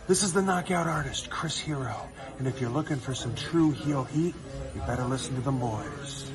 This is the knockout artist, Chris Hero. And if you're looking for some true heel heat, you better listen to them boys.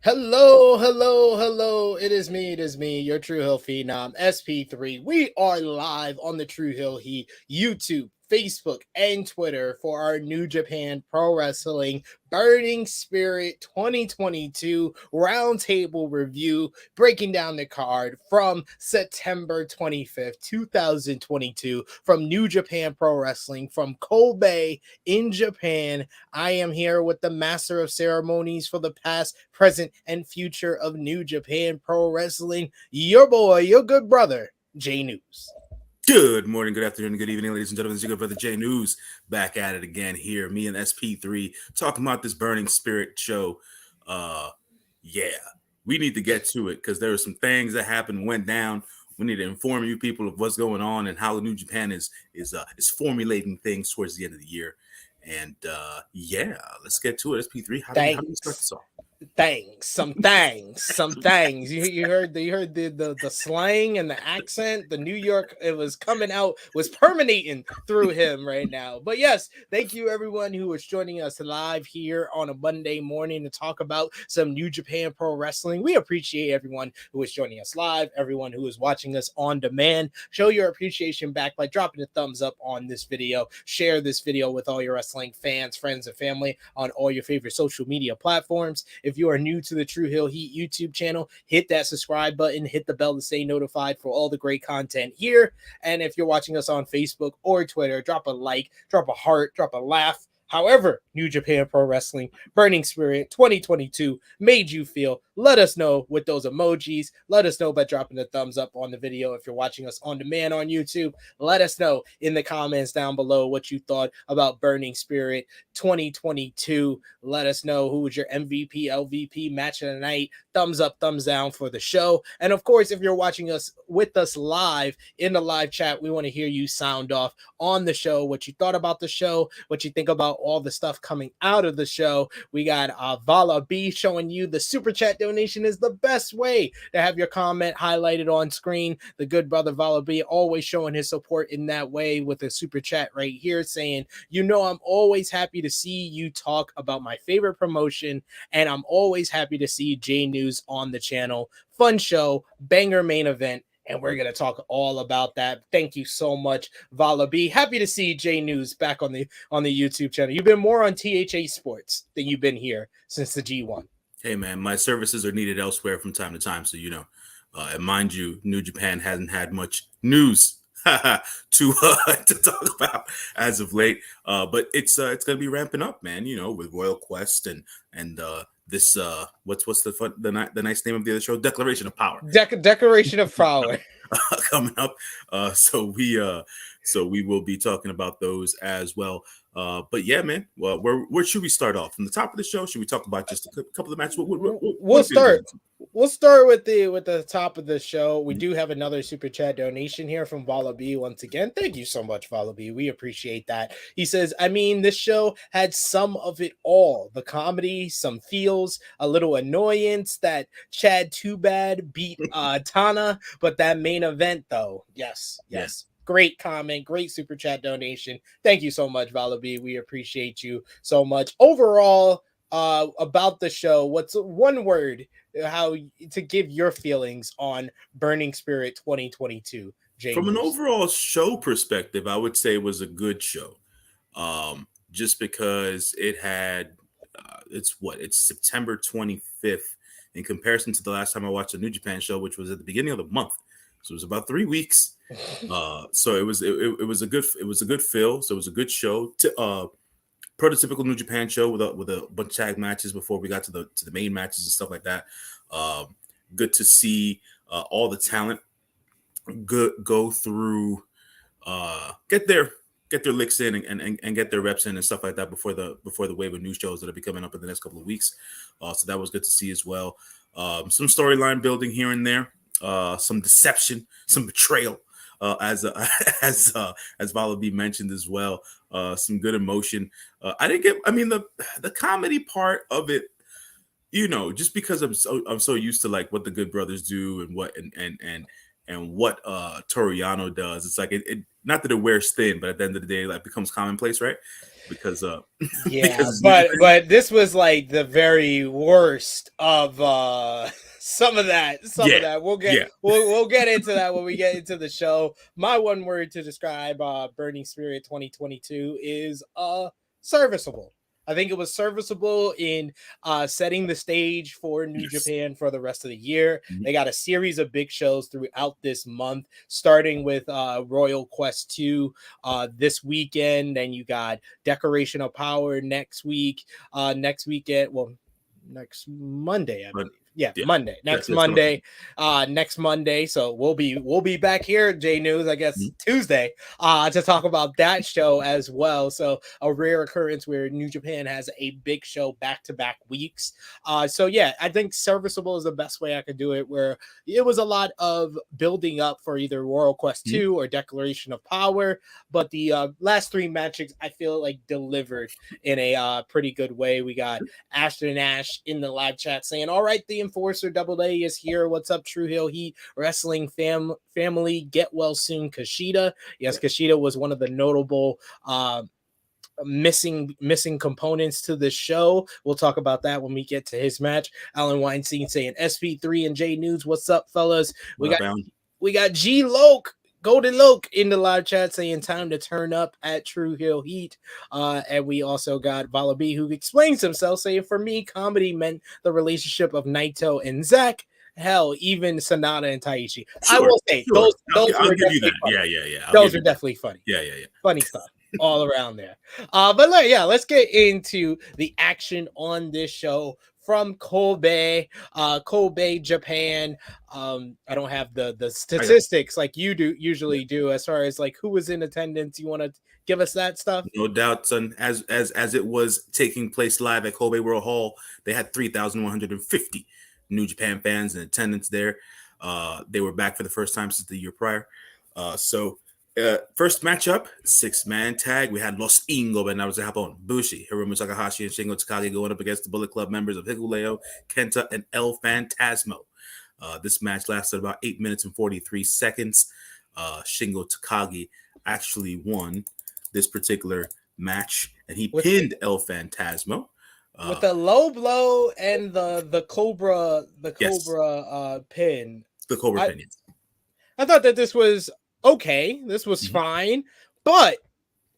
Hello. It is me, your True Hill Phenom, SP3. We are live on the True Hill Heat YouTube, Facebook, and Twitter for our New Japan Pro Wrestling Burning Spirit 2022 Roundtable review, breaking down the card from September 25th, 2022, from New Japan Pro Wrestling, from Kobe in Japan. I am here with the master of ceremonies for the past, present, and future of New Japan Pro Wrestling, your boy, your good brother, J News. Good morning, good afternoon, good evening, ladies and gentlemen. It's your good brother J News back at it again here. Me and SP3 talking about this Burning Spirit show. Yeah, we need to get to it because there are some things that happened, went down. We need to inform you people of what's going on and how New Japan is formulating things towards the end of the year. And yeah, let's get to it. SP3, how do you start this off? Some things. You heard the slang and the accent. The New York, it was coming out, was permeating through him right now. But yes, thank you everyone who is joining us live here on a Monday morning to talk about some New Japan Pro Wrestling. We appreciate everyone who is joining us live, everyone who is watching us on demand. Show your appreciation back by dropping a thumbs up on this video. Share this video with all your wrestling fans, friends, and family on all your favorite social media platforms. If you are new to the True Hill Heat YouTube channel, hit that subscribe button, hit the bell to stay notified for all the great content here. And if you're watching us on Facebook or Twitter, drop a like, drop a heart, drop a laugh. However, New Japan Pro Wrestling Burning Spirit 2022 made you feel. Let us know with those emojis. Let us know by dropping a thumbs up on the video. If you're watching us on demand on YouTube, let us know in the comments down below what you thought about Burning Spirit 2022. Let us know who was your MVP, LVP match of the night. Thumbs up, thumbs down for the show. And of course, if you're watching us with us live in the live chat, we want to hear you sound off on the show, what you thought about the show, what you think about all the stuff coming out of the show. We got Vala B showing you the super chat donation is the best way to have your comment highlighted on screen. The good brother Vala B always showing his support in that way with a super chat right here saying, you know, I'm always happy to see you talk about my favorite promotion, and I'm always happy to see J News on the channel. Fun show, banger main event, and we're going to talk all about that. Thank you so much, Vala B. Happy to see J News back on the YouTube channel. You've been more on THA Sports than you've been here since the G1. Hey, man, my services are needed elsewhere from time to time, so you know. And mind you, New Japan hasn't had much news to talk about as of late, but it's going to be ramping up, man. You know, with Royal Quest and this what's the nice name of the other show? Declaration of Power. Declaration of Power coming up. So we will be talking about those as well. But yeah, man. Well, where should we start off? From the top of the show? Should we talk about just a couple of matches? We'll start with the top of the show. We do have another super chat donation here from Vala B once again. Thank you so much, Vala B. We appreciate that. He says, I mean, this show had some of it all. The comedy, some feels, a little annoyance that Chad Too Bad beat Tana, but that main event though. Yes. Yeah. Great comment, great super chat donation. Thank you so much, Vala B. We appreciate you so much. Overall, about the show, what's one word how to give your feelings on Burning Spirit 2022? James? From an overall show perspective, I would say it was a good show. Just because it had it's September 25th in comparison to the last time I watched a New Japan show, which was at the beginning of the month. So it was about 3 weeks. So it was a good feel. So it was a good show. prototypical New Japan show with a bunch of tag matches before we got to the main matches and stuff like that. Good to see all the talent go through, get their licks in and get their reps in and stuff like that before the wave of new shows that'll be coming up in the next couple of weeks. So that was good to see as well. Some storyline building here and there, some deception, some betrayal, as Vala B mentioned as well. Some good emotion. The comedy part of it, just because I'm so used to like what the Good Brothers do and what what Toriano does. It's like it not that it wears thin, but at the end of the day, like becomes commonplace, right? Because but this was like the very worst of some of that. We'll get into that when we get into the show. My one word to describe Burning Spirit 2022 is serviceable. I think it was serviceable in setting the stage for New Japan for the rest of the year. Mm-hmm. They got a series of big shows throughout this month, starting with Royal Quest 2 this weekend. Then you got Declaration of Power next week. Next Monday, I believe. Monday. Next Monday. So we'll be back here, J News, I guess Tuesday, to talk about that show as well. So a rare occurrence where New Japan has a big show back-to-back weeks. I think serviceable is the best way I could do it, where it was a lot of building up for either Royal Quest 2 or Declaration of Power, but the last three matches I feel like delivered in a pretty good way. We got Ashton Ash in the live chat saying, all right, the Enforcer Double A is here. What's up, True Hill Heat Wrestling family? Get well soon, Kushida. Yes, Kushida was one of the notable missing components to the show. We'll talk about that when we get to his match. Alan Weinstein saying SP3 and J News. What's up, fellas? We got G Loke. Golden Loke in the live chat saying time to turn up at True Hill Heat. And we also got Vala B, who explains himself, saying, for me, comedy meant the relationship of Naito and Zack. Hell, even Sonata and Taichi. Sure, I will say, those I'll give you that. Funny. Yeah. Those are definitely funny. Yeah. Funny stuff all around there. Let's get into the action on this show. From Kobe, Japan. I don't have the statistics like you usually do as far as like who was in attendance. You want to give us that stuff? No doubt, son. As it was taking place live at Kobe World Hall, they had 3,150 New Japan fans in attendance there. They were back for the first time since the year prior. First matchup, 6-man tag. We had Los Ingo and Naruto Japón, Bushi, Hiromu Takahashi, and Shingo Takagi going up against the Bullet Club members of Hikuleo, Kenta, and El Phantasmo. This match lasted about 8 minutes and 43 seconds. Shingo Takagi actually won this particular match, and he pinned El Phantasmo. With the low blow and the Cobra pin. The Cobra pin. I thought that this was okay, this was fine, but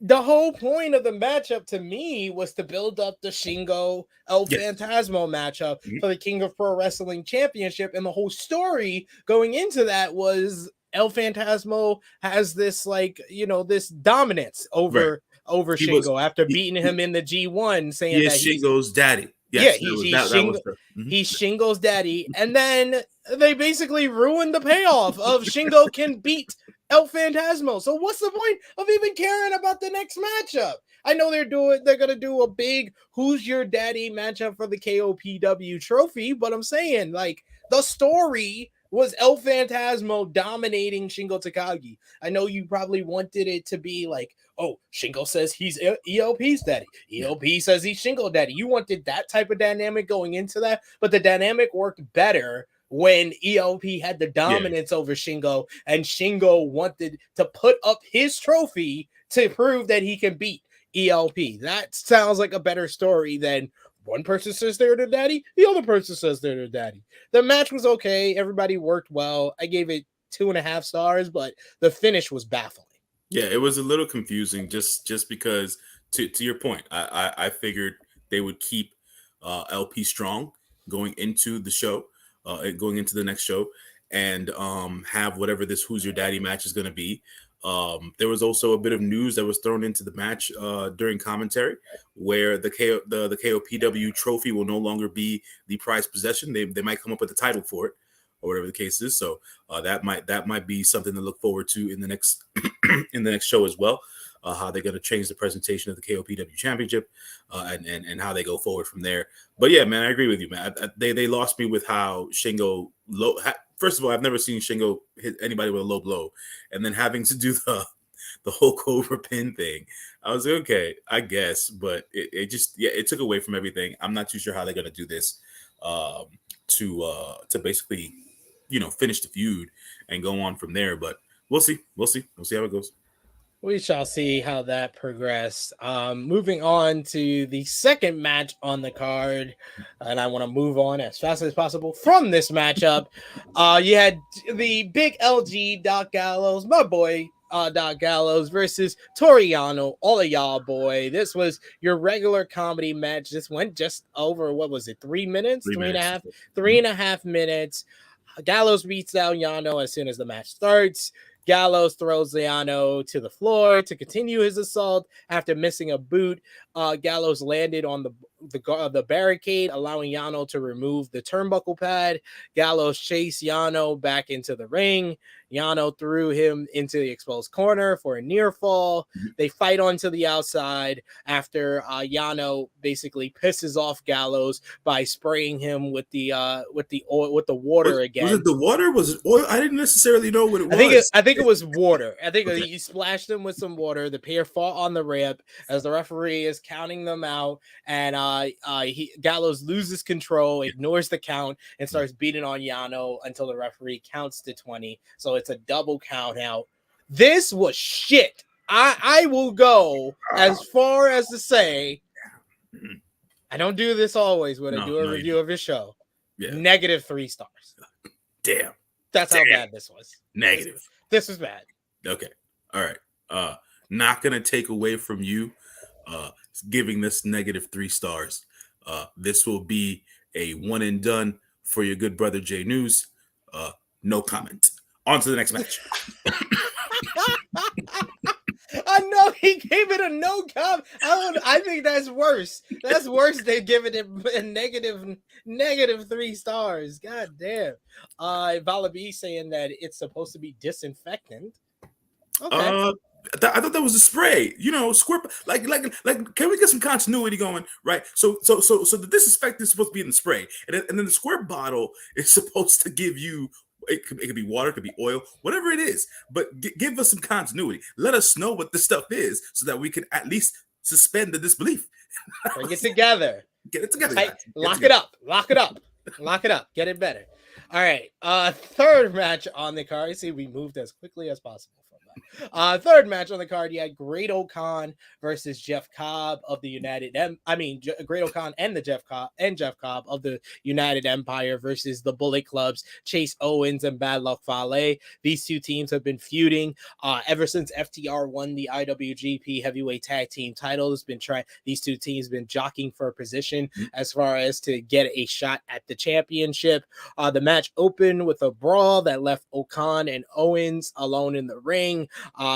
the whole point of the matchup to me was to build up the Shingo El Phantasmo matchup for the King of Pro Wrestling Championship, and the whole story going into that was El Phantasmo has this this dominance over Shingo after beating him in the G1, saying that he's Shingo's daddy. Yes, he's Shingo's daddy, and then they basically ruined the payoff of Shingo can beat El Phantasmo. So what's the point of even caring about the next matchup? I know they're gonna do a big who's your daddy matchup for the KOPW trophy, but I'm saying like the story was El Phantasmo dominating Shingo Takagi. I know you probably wanted it to be like, oh, Shingo says he's ELP's daddy. ELP says he's Shingo daddy. You wanted that type of dynamic going into that, but the dynamic worked better when ELP had the dominance over Shingo, and Shingo wanted to put up his trophy to prove that he can beat ELP. That sounds like a better story than one person says they're their daddy, the other person says they're their daddy. The match was okay. Everybody worked well. I gave it 2.5 stars, but the finish was baffling. Yeah, it was a little confusing just because, to your point, I figured they would keep LP strong going into the show, going into the next show, and have whatever this Who's Your Daddy match is going to be. There was also a bit of news that was thrown into the match during commentary, where the KOPW trophy will no longer be the prized possession. They might come up with a title for it, or whatever the case is. So that might be something to look forward to in the next in the next show as well. How they're going to change the presentation of the KOPW Championship and how they go forward from there. But yeah, man, I agree with you, man. They lost me with how Shingo first of all, I've never seen Shingo hit anybody with a low blow, and then having to do the Hulk over pin thing. I was like, okay, I guess, but it took away from everything. I'm not too sure how they're going to do this to basically, finish the feud and go on from there. But we'll see how it goes. We shall see how that progressed. Moving on to the second match on the card, and I want to move on as fast as possible from this matchup. You had the big LG Doc Gallows, my boy Doc Gallows versus Toriano, all of y'all boy. This was your regular comedy match. This went just over, what was it, 3 minutes? Three and a half minutes. Gallows beats down Yano as soon as the match starts. Gallows throws Yano to the floor to continue his assault after missing a boot. Gallows landed on the barricade, allowing Yano to remove the turnbuckle pad. Gallows chased Yano back into the ring. Yano threw him into the exposed corner for a near fall. They fight onto the outside after Yano basically pisses off Gallows by spraying him with the water again. Was it the water? Was it oil? I didn't necessarily know what it was. I think it was water. I think he splashed him with some water. The pair fought on the ramp as the referee is counting them out, and Gallows loses control, ignores the count, and starts beating on Yano until the referee counts to 20. So it's a double count out. This was shit. I will go as far as to say, I don't do this always when I do a review of your show. Yeah. -3 stars. Damn. That's how bad this was. Negative. This was bad. Okay. All right. Not gonna take away from you giving this -3 stars. This will be a one and done for your good brother Jay News. No comment. On to the next match. I know he gave it a no comment. I think that's worse. That's worse than giving it a -3 stars. God damn. Valabi saying that it's supposed to be disinfectant. Okay. I thought that was a spray, squirt. Like, can we get some continuity going, right? So the disinfectant is supposed to be in the spray, and then the squirt bottle is supposed to give you. It could be water, it could be oil, whatever it is. But give us some continuity. Let us know what this stuff is, so that we can at least suspend the disbelief. Bring it together. Get it together. Lock it up. Get it better. All right. Third match on the card. See, we moved as quickly as possible. Third match on the card, you had Great O'Khan versus Jeff Cobb of the Great O'Khan and Jeff Cobb of the United Empire versus the Bullet Club's Chase Owens and Bad Luck Fale. These two teams have been feuding ever since FTR won the IWGP Heavyweight Tag Team title. These two teams been jockeying for a position as far as to get a shot at the championship. The match opened with a brawl that left O'Khan and Owens alone in the ring.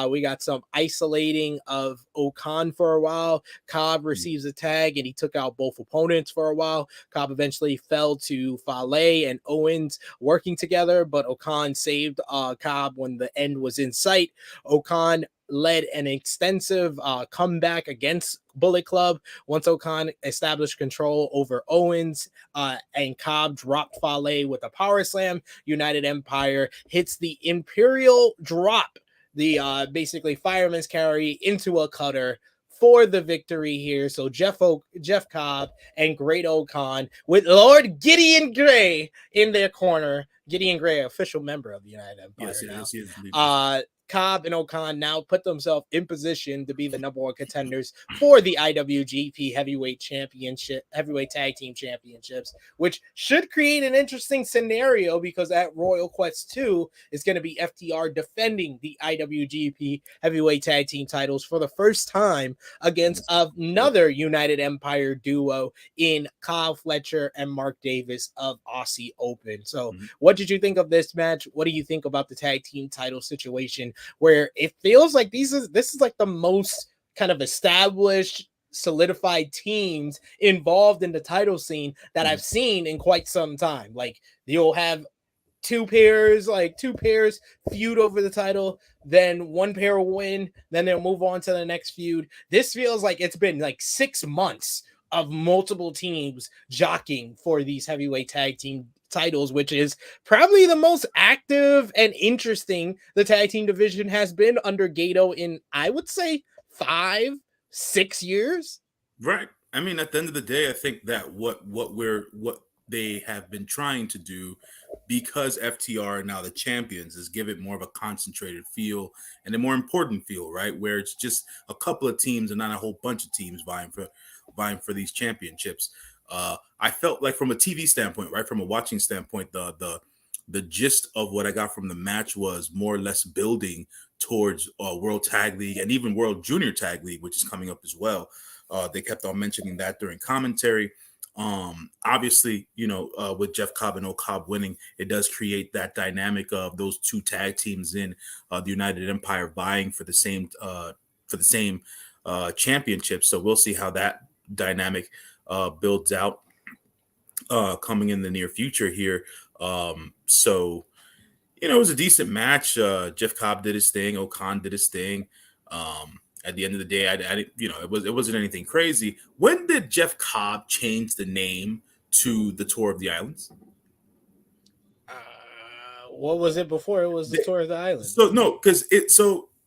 We got some isolating of O'Khan for a while. Cobb receives a tag and he took out both opponents for a while. Cobb eventually fell to Fale and Owens working together, but O'Khan saved Cobb when the end was in sight. O'Khan led an extensive comeback against Bullet Club. Once O'Khan established control over Owens and Cobb dropped Fale with a power slam, United Empire hits the Imperial Drop, the basically fireman's carry into a cutter for the victory here. So Jeff Cobb and Great O'Khan with Lord Gideon Gray in their corner. Gideon Gray, official member of the United Empire. Yes. Cobb and O'Khan now put themselves in position to be the number one contenders for the IWGP Heavyweight Tag Team Championships, which should create an interesting scenario because at Royal Quest 2 is going to be FTR defending the IWGP Heavyweight Tag Team titles for the first time against another United Empire duo in Kyle Fletcher and Mark Davis of Aussie Open. So what what did you think of this match? What do you think about the tag team title situation, where it feels like this is like the most kind of established, solidified teams involved in the title scene that I've seen in quite some time? Like, you'll have two pairs feud over the title, then one pair will win, then they'll move on to the next feud. This feels like it's been like 6 months of multiple teams jockeying for these heavyweight tag team titles, which is probably the most active and interesting the tag team division has been under Gato in, I would say, 5-6 years. Right. I mean, at the end of the day, I think that what they have been trying to do, because FTR are now the champions, is give it more of a concentrated feel and a more important feel, right? Where it's just a couple of teams and not a whole bunch of teams vying for these championships. I felt like, from a TV standpoint, right, from a watching standpoint, the gist of what I got from the match was more or less building towards World Tag League and even World Junior Tag League, which is coming up as well. They kept on mentioning that during commentary. Obviously, with Jeff Cobb and O-Cobb winning, it does create that dynamic of those two tag teams in the United Empire vying for the same championship. So we'll see how that dynamic builds out coming in the near future here. So it was a decent match. Jeff Cobb did his thing. O-Khan did his thing. At the end of the day, I didn't, it wasn't anything crazy. When did Jeff Cobb change the name to the Tour of the Islands? What was it before? It was the Tour of the Islands. So no, because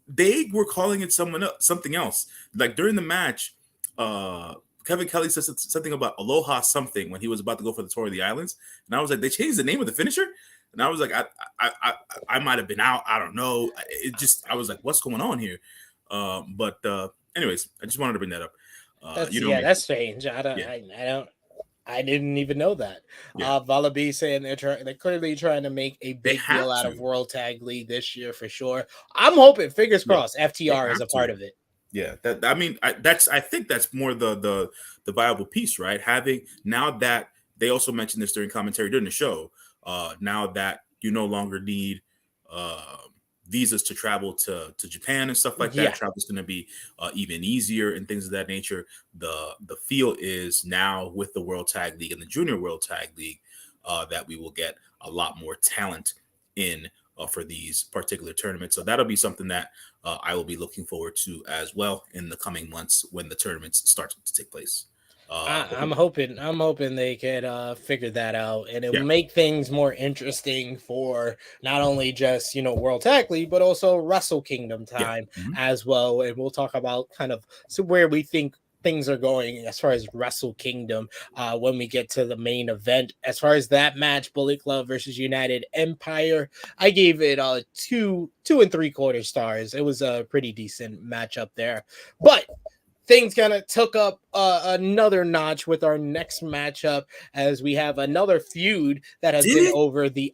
they were calling it something else. Like, during the match, Kevin Kelly said something about Aloha something when he was about to go for the Tour of the Islands, and I was like, they changed the name of the finisher, and I was like, I might have been out. I don't know. I was like, what's going on here? But anyways, I just wanted to bring that up. That's strange. I didn't even know that. Vala B saying they're clearly trying to make a big deal out of World Tag League this year for sure. I'm hoping, fingers crossed, FTR is a part of it. Yeah, I think that's more the viable piece, right? Having, now that they also mentioned this during commentary during the show, now that you no longer need visas to travel to Japan and stuff like that, travel is going to be even easier and things of that nature. The feel is now with the World Tag League and the Junior World Tag League that we will get a lot more talent in for these particular tournaments. So that'll be something that I will be looking forward to as well in the coming months when the tournaments start to take place. I'm hoping they could figure that out, and it will make things more interesting for not only just World Tag League, but also Wrestle Kingdom time as well. And we'll talk about kind of where we think things are going as far as Wrestle Kingdom when we get to the main event. As far as that match, Bullet Club versus United Empire, I gave it 2 3/4 stars. It was a pretty decent matchup there, but things kind of took up another notch with our next matchup, as we have another feud that has been over the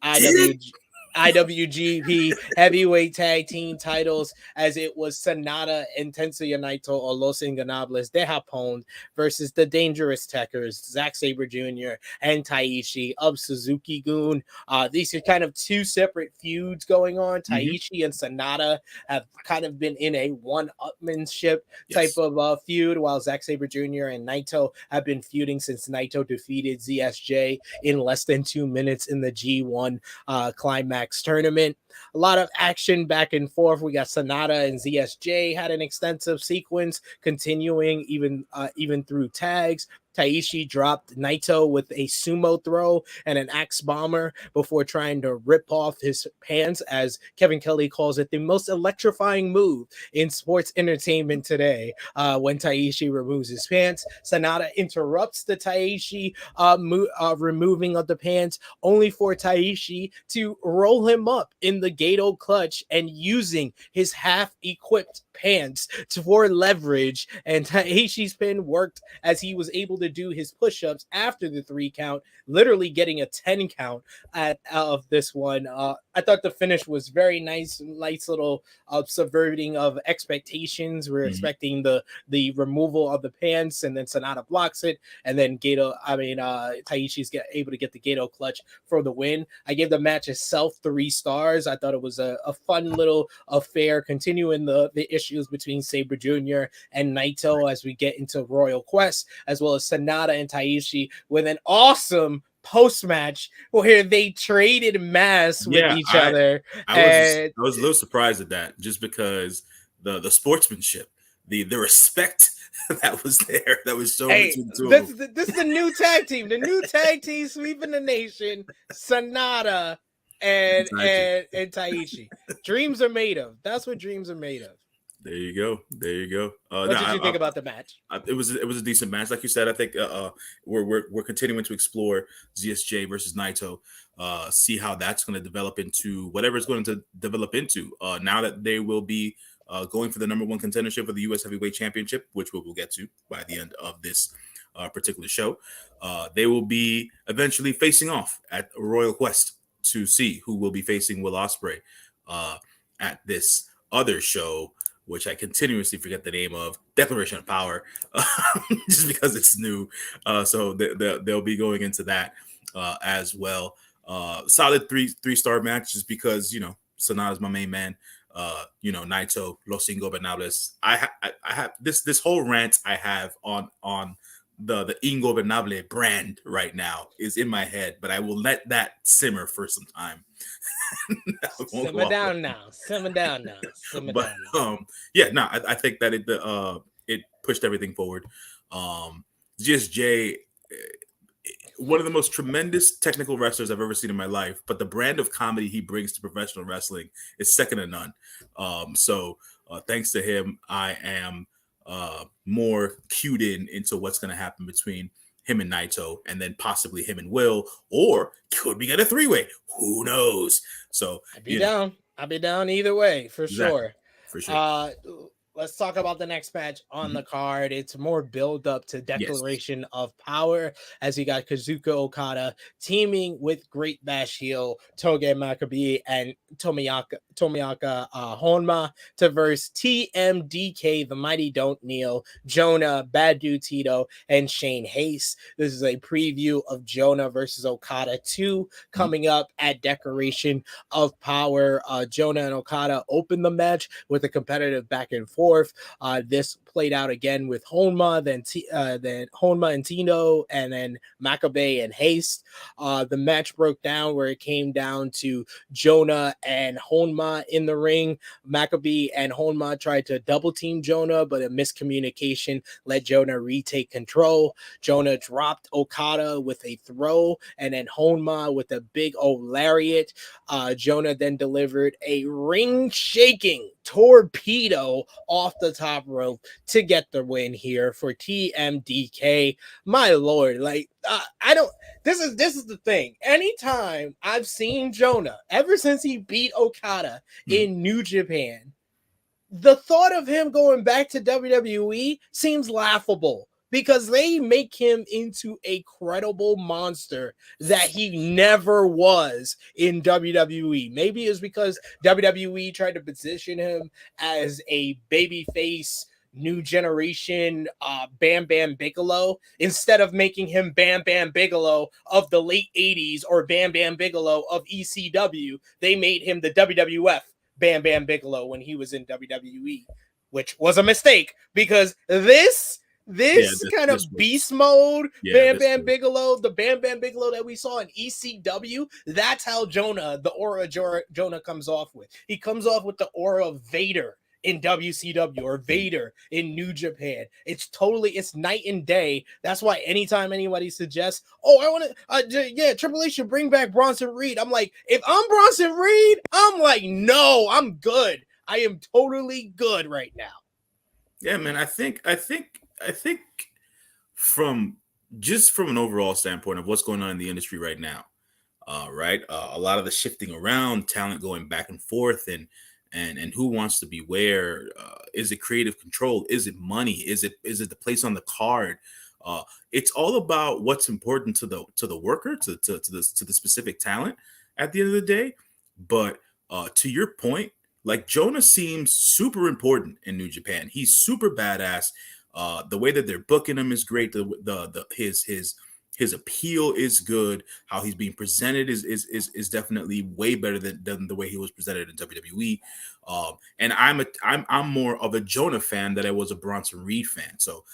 IWGP heavyweight tag team titles, as it was Sonata and Tetsuya Naito, or Los Ingobernables de Japón, versus the Dangerous Tekkers, Zack Sabre Jr. and Taishi of Suzuki-gun. These are kind of two separate feuds going on. Taishi and Sonata have kind of been in a one-upmanship type of feud, while Zack Sabre Jr. and Naito have been feuding since Naito defeated ZSJ in less than 2 minutes in the G1 climax tournament. A lot of action back and forth. We got Sonata and ZSJ had an extensive sequence continuing even through tags. Taishi dropped Naito with a sumo throw and an axe bomber before trying to rip off his pants, as Kevin Kelly calls it, the most electrifying move in sports entertainment today. When Taishi removes his pants, Sonata interrupts the Taishi removing of the pants, only for Taishi to roll him up in the Gato clutch and using his half-equipped pants for leverage, and Taishi's pin worked as he was able to do his push-ups after the 3 count, literally getting a 10 count out of this one. I thought the finish was very nice little subverting of expectations. We're expecting the removal of the pants, and then Sonata blocks it, and then Taishi's able to get the Gato clutch for the win. I gave the match itself 3 stars. I thought it was a fun little affair, continuing the issues between Sabre Jr. and Naito as we get into Royal Quest, as well as Sonata and Taishi with an awesome post-match where they traded masks with each other. I was a little surprised at that, just because the sportsmanship, the respect that was there, that was shown between the two of them. This is the new tag team. The new tag team sweeping the nation. Sonata and Taishi. Dreams are made of. That's what dreams are made of. There you go. What did you think about the match? It was a decent match, like you said. I think we're continuing to explore ZSJ versus Naito, see how that's going to develop into whatever it's going to develop into. Now that they will be going for the number 1 contendership for the U.S. Heavyweight Championship, which we will get to by the end of this particular show, they will be eventually facing off at Royal Quest to see who will be facing Will Ospreay at this other show, which I continuously forget the name of, Declaration of Power, just because it's new. So they'll be going into that as well. Solid three-star match, just because, Sonata's my main man. Naito, Los Ingobernables. I have this whole rant I have on the Ingobernable brand right now is in my head, but I will let that simmer for some time. Simmer down now. I think that it pushed everything forward. GSJ, one of the most tremendous technical wrestlers I've ever seen in my life, but the brand of comedy he brings to professional wrestling is second to none. So thanks to him, I am more cued into what's going to happen between him and Naito, and then possibly him and Will, or could we get a 3-way? Who knows? So I'd be down either way for sure. For sure. Let's talk about the next match on the card. It's more build up to Declaration of Power, as you got Kazuka Okada teaming with Great Bash heel Toge Makabe and Tomoyaka Honma to verse TMDK, the Mighty Don't Kneel, Jonah, Bad Dude Tito, and Shane Haste. This is a preview of Jonah versus Okada 2 coming up at Declaration of Power. Jonah and Okada open the match with a competitive back and forth. This played out again with Honma, then Honma and Tino, and then Makabe and Haste. The match broke down where it came down to Jonah and Honma in the ring. Makabe and Honma tried to double team Jonah, but a miscommunication let Jonah retake control. Jonah dropped Okada with a throw, and then Honma with a big old lariat. Jonah then delivered a ring-shaking torpedo off the top rope to get the win here for TMDK. My lord, this is the thing. Anytime I've seen Jonah, ever since he beat Okada in New Japan, the thought of him going back to WWE seems laughable, because they make him into a credible monster that he never was in WWE. Maybe it's because WWE tried to position him as a babyface, new generation Bam Bam Bigelow, instead of making him Bam Bam Bigelow of the late 80s or Bam Bam Bigelow of ECW. They made him the WWF Bam Bam Bigelow when he was in WWE, which was a mistake, because this kind of beast mode, Bam Bam Bigelow, the Bam Bam Bigelow that we saw in ECW, that's how the aura Jonah comes off with. He comes off with the aura of Vader in WCW or Vader in New Japan. It's night and day. That's why anytime anybody suggests, Triple H should bring back Bronson Reed, I'm like, if I'm Bronson Reed, I'm like, no, I'm good. I am totally good right now. Yeah, man. I think from an overall standpoint of what's going on in the industry right now, a lot of the shifting around, talent going back and forth, and and who wants to be where. Is it creative control? Is it money? Is it the place on the card? It's all about what's important to the worker, to the specific talent at the end of the day. But to your point, like, Jonah seems super important in New Japan. He's super badass. The way that they're booking him is great. His appeal is good. How he's being presented is definitely way better than the way he was presented in WWE. And I'm more of a Jonah fan than I was a Bronson Reed fan. So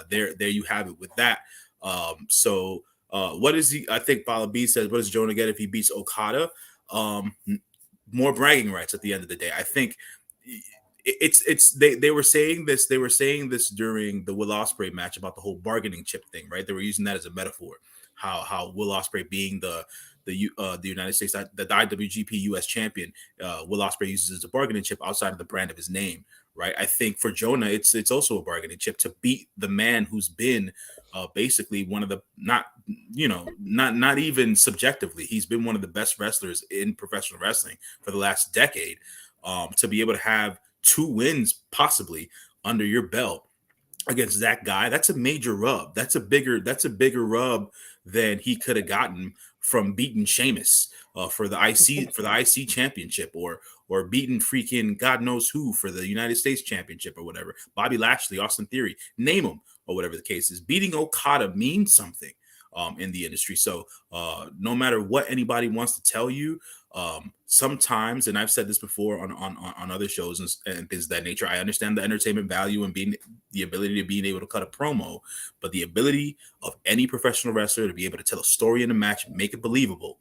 there you have it with that. What is he? I think Follow B says, what does Jonah get if he beats Okada? More bragging rights at the end of the day. I think they were saying this during the Will Ospreay match about the whole bargaining chip thing, right? They were using that as a metaphor. How Will Ospreay, being the United States, the IWGP US champion, Will Ospreay uses as a bargaining chip outside of the brand of his name, right? I think for Jonah, it's also a bargaining chip to beat the man who's been basically one of the not even subjectively, he's been one of the best wrestlers in professional wrestling for the last decade. To be able to have 2 wins possibly under your belt against that guy, that's a major rub. That's a bigger rub than he could have gotten from beating Sheamus for the IC championship, or beating freaking God knows who for the United States championship or whatever. Bobby Lashley, Austin Theory, name them, or whatever the case is. Beating Okada means something in the industry. So no matter what anybody wants to tell you, sometimes, and I've said this before on other shows and things of that nature, I understand the entertainment value and the ability to being able to cut a promo, but the ability of any professional wrestler to be able to tell a story in a match and make it believable,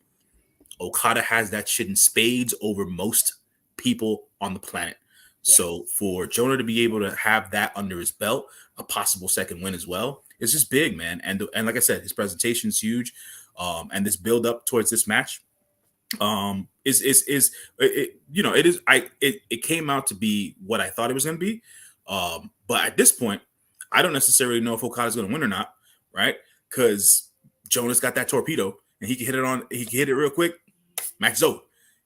Okada has that shit in spades over most people on the planet. Yeah. So for Jonah to be able to have that under his belt, a possible second win as well, it's just big, man. And like I said, his presentation is huge. And this build up towards this match it came out to be what I thought it was going to be. But at this point, I don't necessarily know if Okada's going to win or not, right? Because Jonah's got that torpedo and he can hit it real quick. Match is over.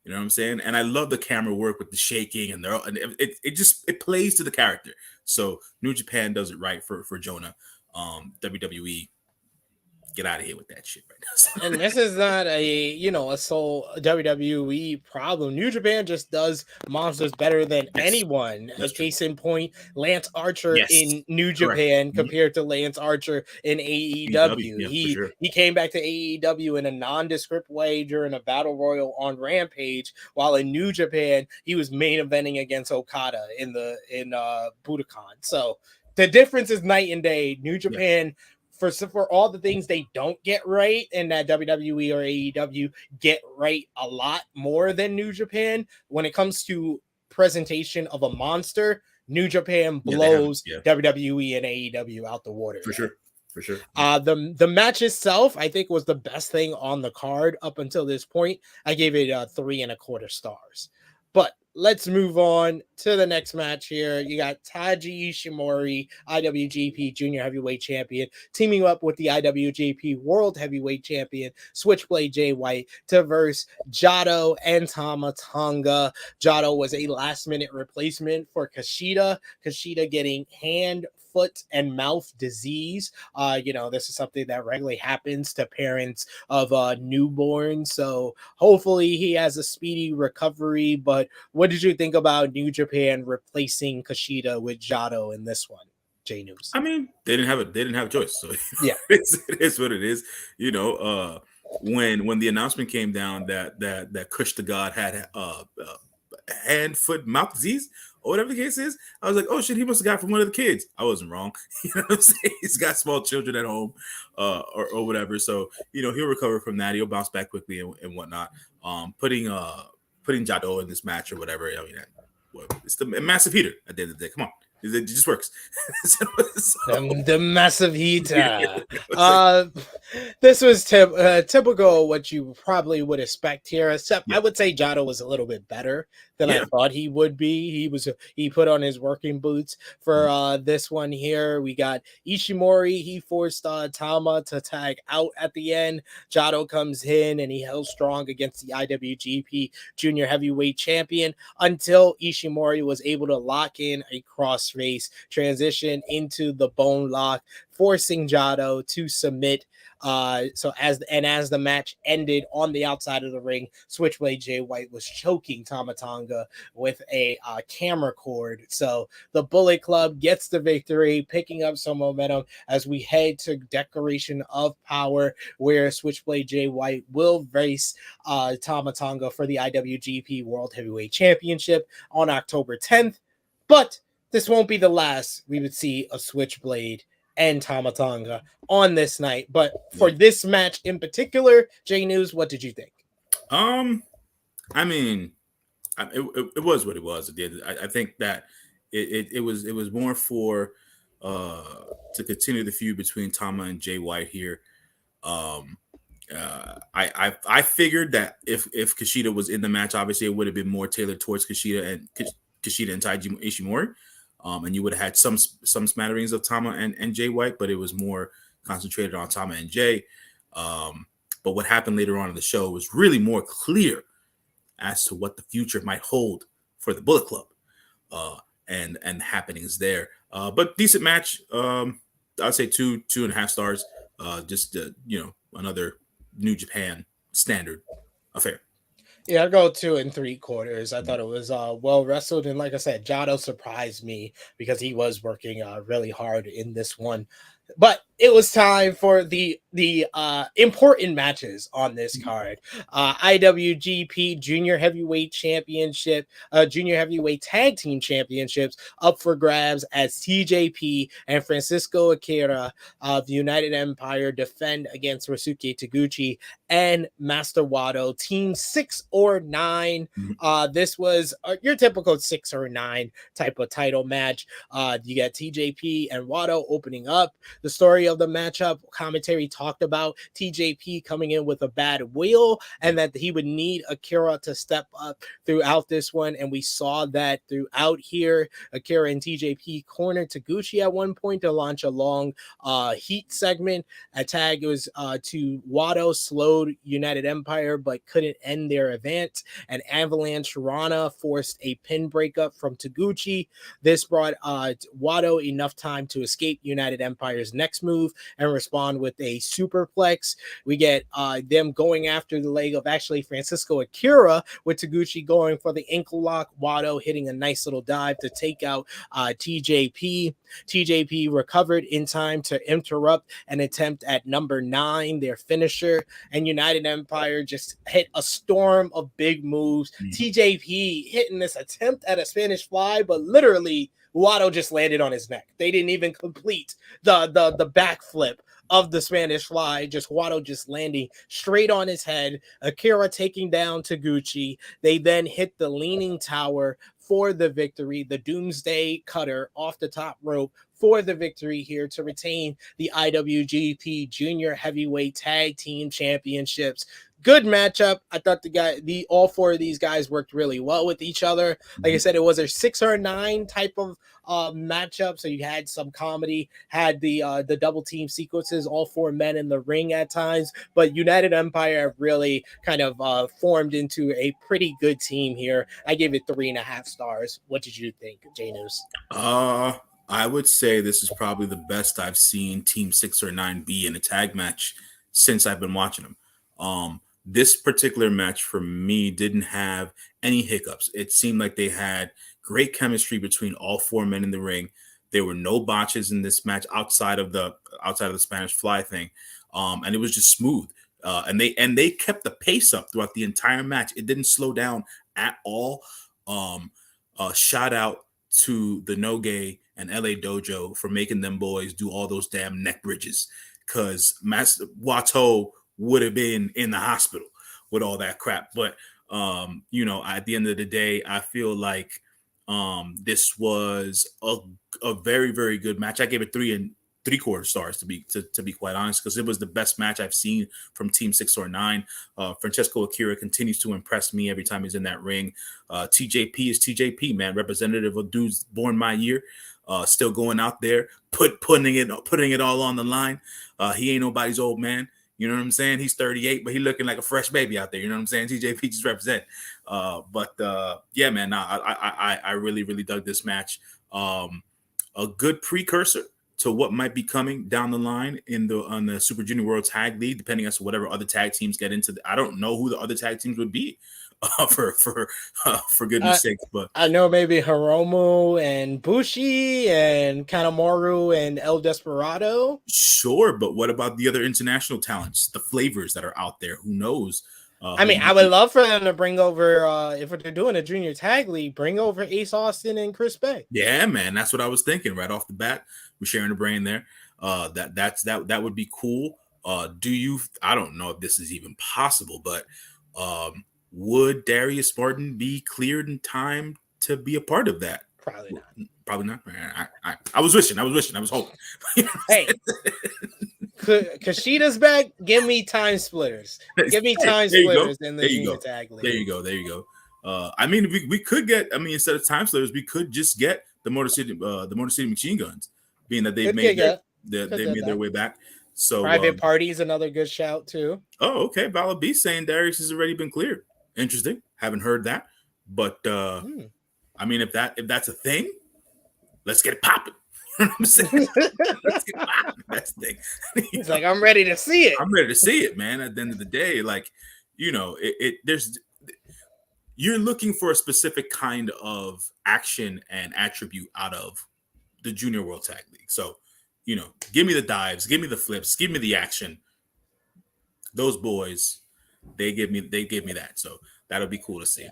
You know what I'm saying? And I love the camera work with the shaking and it plays to the character. So New Japan does it right for Jonah. WWE, get out of here with that shit right now. And this is not a sole WWE problem. New Japan just does monsters better than anyone. A case in point, Lance Archer in New Japan compared to Lance Archer in AEW. He came back to AEW in a nondescript way during a battle royal on Rampage, while in New Japan he was main eventing against Okada in Budokan. So the difference is night and day. New Japan, for all the things they don't get right, and that WWE or AEW get right a lot more than New Japan, when it comes to presentation of a monster, New Japan blows WWE and AEW out the water. For sure. The match itself, I think, was the best thing on the card up until this point. I gave it 3.25 stars. But let's move on to the next match here. You got Taiji Ishimori, IWGP Junior Heavyweight Champion, teaming up with the IWGP World Heavyweight Champion, Switchblade Jay White, to verse Jado and Tama Tonga. Jado was a last-minute replacement for Kushida. Kushida getting hand, foot, and mouth disease. This is something that regularly happens to parents of newborns. So hopefully he has a speedy recovery. But what did you think about New Japan replacing Kushida with Jado in this one, J News? I mean, they didn't have a choice. So yeah, it is what it is. When the announcement came down that Kush the God had hand, foot, mouth disease, or whatever the case is, I was like, oh shit, he must have got from one of the kids. I wasn't wrong. You know what I'm saying? He's got small children at home, or whatever. So he'll recover from that. He'll bounce back quickly and whatnot. Putting Jado in this match or whatever. I mean, it's the massive heater at the end of the day. Come on. It just works. The massive heater. Yeah, This was typical what you probably would expect here, except yeah. I would say Jado was a little bit better than I Yeah. thought he would be. He put on his working boots for this one here. We got Ishimori. He forced Tama to tag out at the end. Jado comes in and he held strong against the IWGP Junior Heavyweight Champion until Ishimori was able to lock in a crossface transition into the bone lock, forcing Jado to submit. As the match ended on the outside of the ring, Switchblade Jay White was choking Tama Tonga with a camera cord. So the Bullet Club gets the victory, picking up some momentum as we head to Declaration of Power, where Switchblade Jay White will race Tama Tonga for the IWGP World Heavyweight Championship on October 10th. But this won't be the last we would see of Switchblade and Tama Tonga on this night. But for this match in particular, J News, what did you think? I mean, it was what it was at the end. I think that it was more for to continue the feud between Tama and Jay White here. I figured that if Kushida was in the match, obviously it would have been more tailored towards Kushida and Taiji Ishimori, and you would have had some smatterings of Tama and Jay White, but it was more concentrated on Tama and Jay. But what happened later on in the show was really more clear as to what the future might hold for the Bullet Club and happenings there. But decent match. I'd say 2.5 stars. Just another New Japan standard affair. Yeah, I go 2 3/4. I thought it was well wrestled, and like I said, Jado surprised me because he was working really hard in this one. But it was time for the important matches on this card. IWGP Junior Heavyweight Championship, Junior Heavyweight Tag Team Championships up for grabs as TJP and Francisco Akira of the United Empire defend against Ryosuke Taguchi and Master Wato, team 6 or 9. This was your typical 6 or 9 type of title match. You got TJP and Wato opening up. The story of the matchup, commentary talked about TJP coming in with a bad wheel and that he would need Akira to step up throughout this one. And we saw that throughout here. Akira and TJP cornered Taguchi at one point to launch a long heat segment. A tag was to Wato, slowed United Empire, but couldn't end their advance. And Avalanche Rana forced a pin breakup from Taguchi. This brought Wato enough time to escape United Empire's next move and respond with a superplex. We get them going after the leg of actually Francisco Akira, with Taguchi going for the ankle lock, Wato hitting a nice little dive to take out TJP. TJP recovered in time to interrupt an attempt at number 9, their finisher, and United Empire just hit a storm of big moves. TJP hitting this attempt at a Spanish fly, but literally Wato just landed on his neck. They didn't even complete the backflip of the Spanish fly. Just Wato just landing straight on his head. Akira taking down Taguchi. They then hit the leaning tower for the victory. The Doomsday Cutter off the top rope for the victory here to retain the IWGP Junior Heavyweight Tag Team Championships. Good matchup. I thought all 4 of these guys worked really well with each other. Like I said, it was a 6 or 9 type of matchup. So you had some comedy, had the double team sequences, all 4 men in the ring at times. But United Empire really kind of formed into a pretty good team here. I gave it 3.5 stars. What did you think, Janus? I would say this is probably the best I've seen Team 6 or 9 be in a tag match since I've been watching them. This particular match for me didn't have any hiccups. It seemed like they had great chemistry between all 4 men in the ring. There were no botches in this match outside of the Spanish fly thing, and it was just smooth. And they kept the pace up throughout the entire match. It didn't slow down at all. Shout out to the Noge and LA Dojo for making them boys do all those damn neck bridges, because Master Wato would have been in the hospital with all that crap. But at the end of the day, I feel like This was a very, very good match. I gave it 3.75 stars to be quite honest, because it was the best match I've seen from Team 609. Francesco Akira continues to impress me every time he's in that ring. TJP is TJP, man, representative of dudes born my year. Still going out there, putting it all on the line. He ain't nobody's old man. You know what I'm saying? He's 38, but he looking like a fresh baby out there. You know what I'm saying? TJP just represent. Yeah, man, nah, I really, really dug this match. A good precursor to what might be coming down the line on the Super Junior World Tag League, depending on whatever other tag teams get into. I don't know who the other tag teams would be. For goodness sakes, but I know maybe Hiromu and Bushi and Kanemaru and El Desperado. Sure, but what about the other international talents, the flavors that are out there? Who knows? I mean, I would love for them to bring over, if they're doing a junior tag league, bring over Ace Austin and Chris Bay. Yeah, man, that's what I was thinking right off the bat. We're sharing the brain there. That would be cool. I don't know if this is even possible, but would Darius Martin be cleared in time to be a part of that? Probably not. Probably not. I was wishing. I was hoping. Hey, Kushida's back. Give me time splitters. Give me time splitters in the junior tag league. There you go. I mean, we could get. I mean, instead of time splitters, we could just get the Motor City Machine Guns, being that they've made their way back. So Private Party is another good shout too. Oh, okay. Valor B saying Darius has already been cleared. Interesting. Haven't heard that, but I mean, if that's a thing, let's get it popping. You know what I'm saying? Let's get it popping. That's the thing. He's like, I'm ready to see it. I'm ready to see it, man. At the end of the day, like, you're looking for a specific kind of action and attribute out of the Junior World Tag League. So, give me the dives, give me the flips, give me the action. Those boys, they give me that. So that'll be cool to see. Yeah.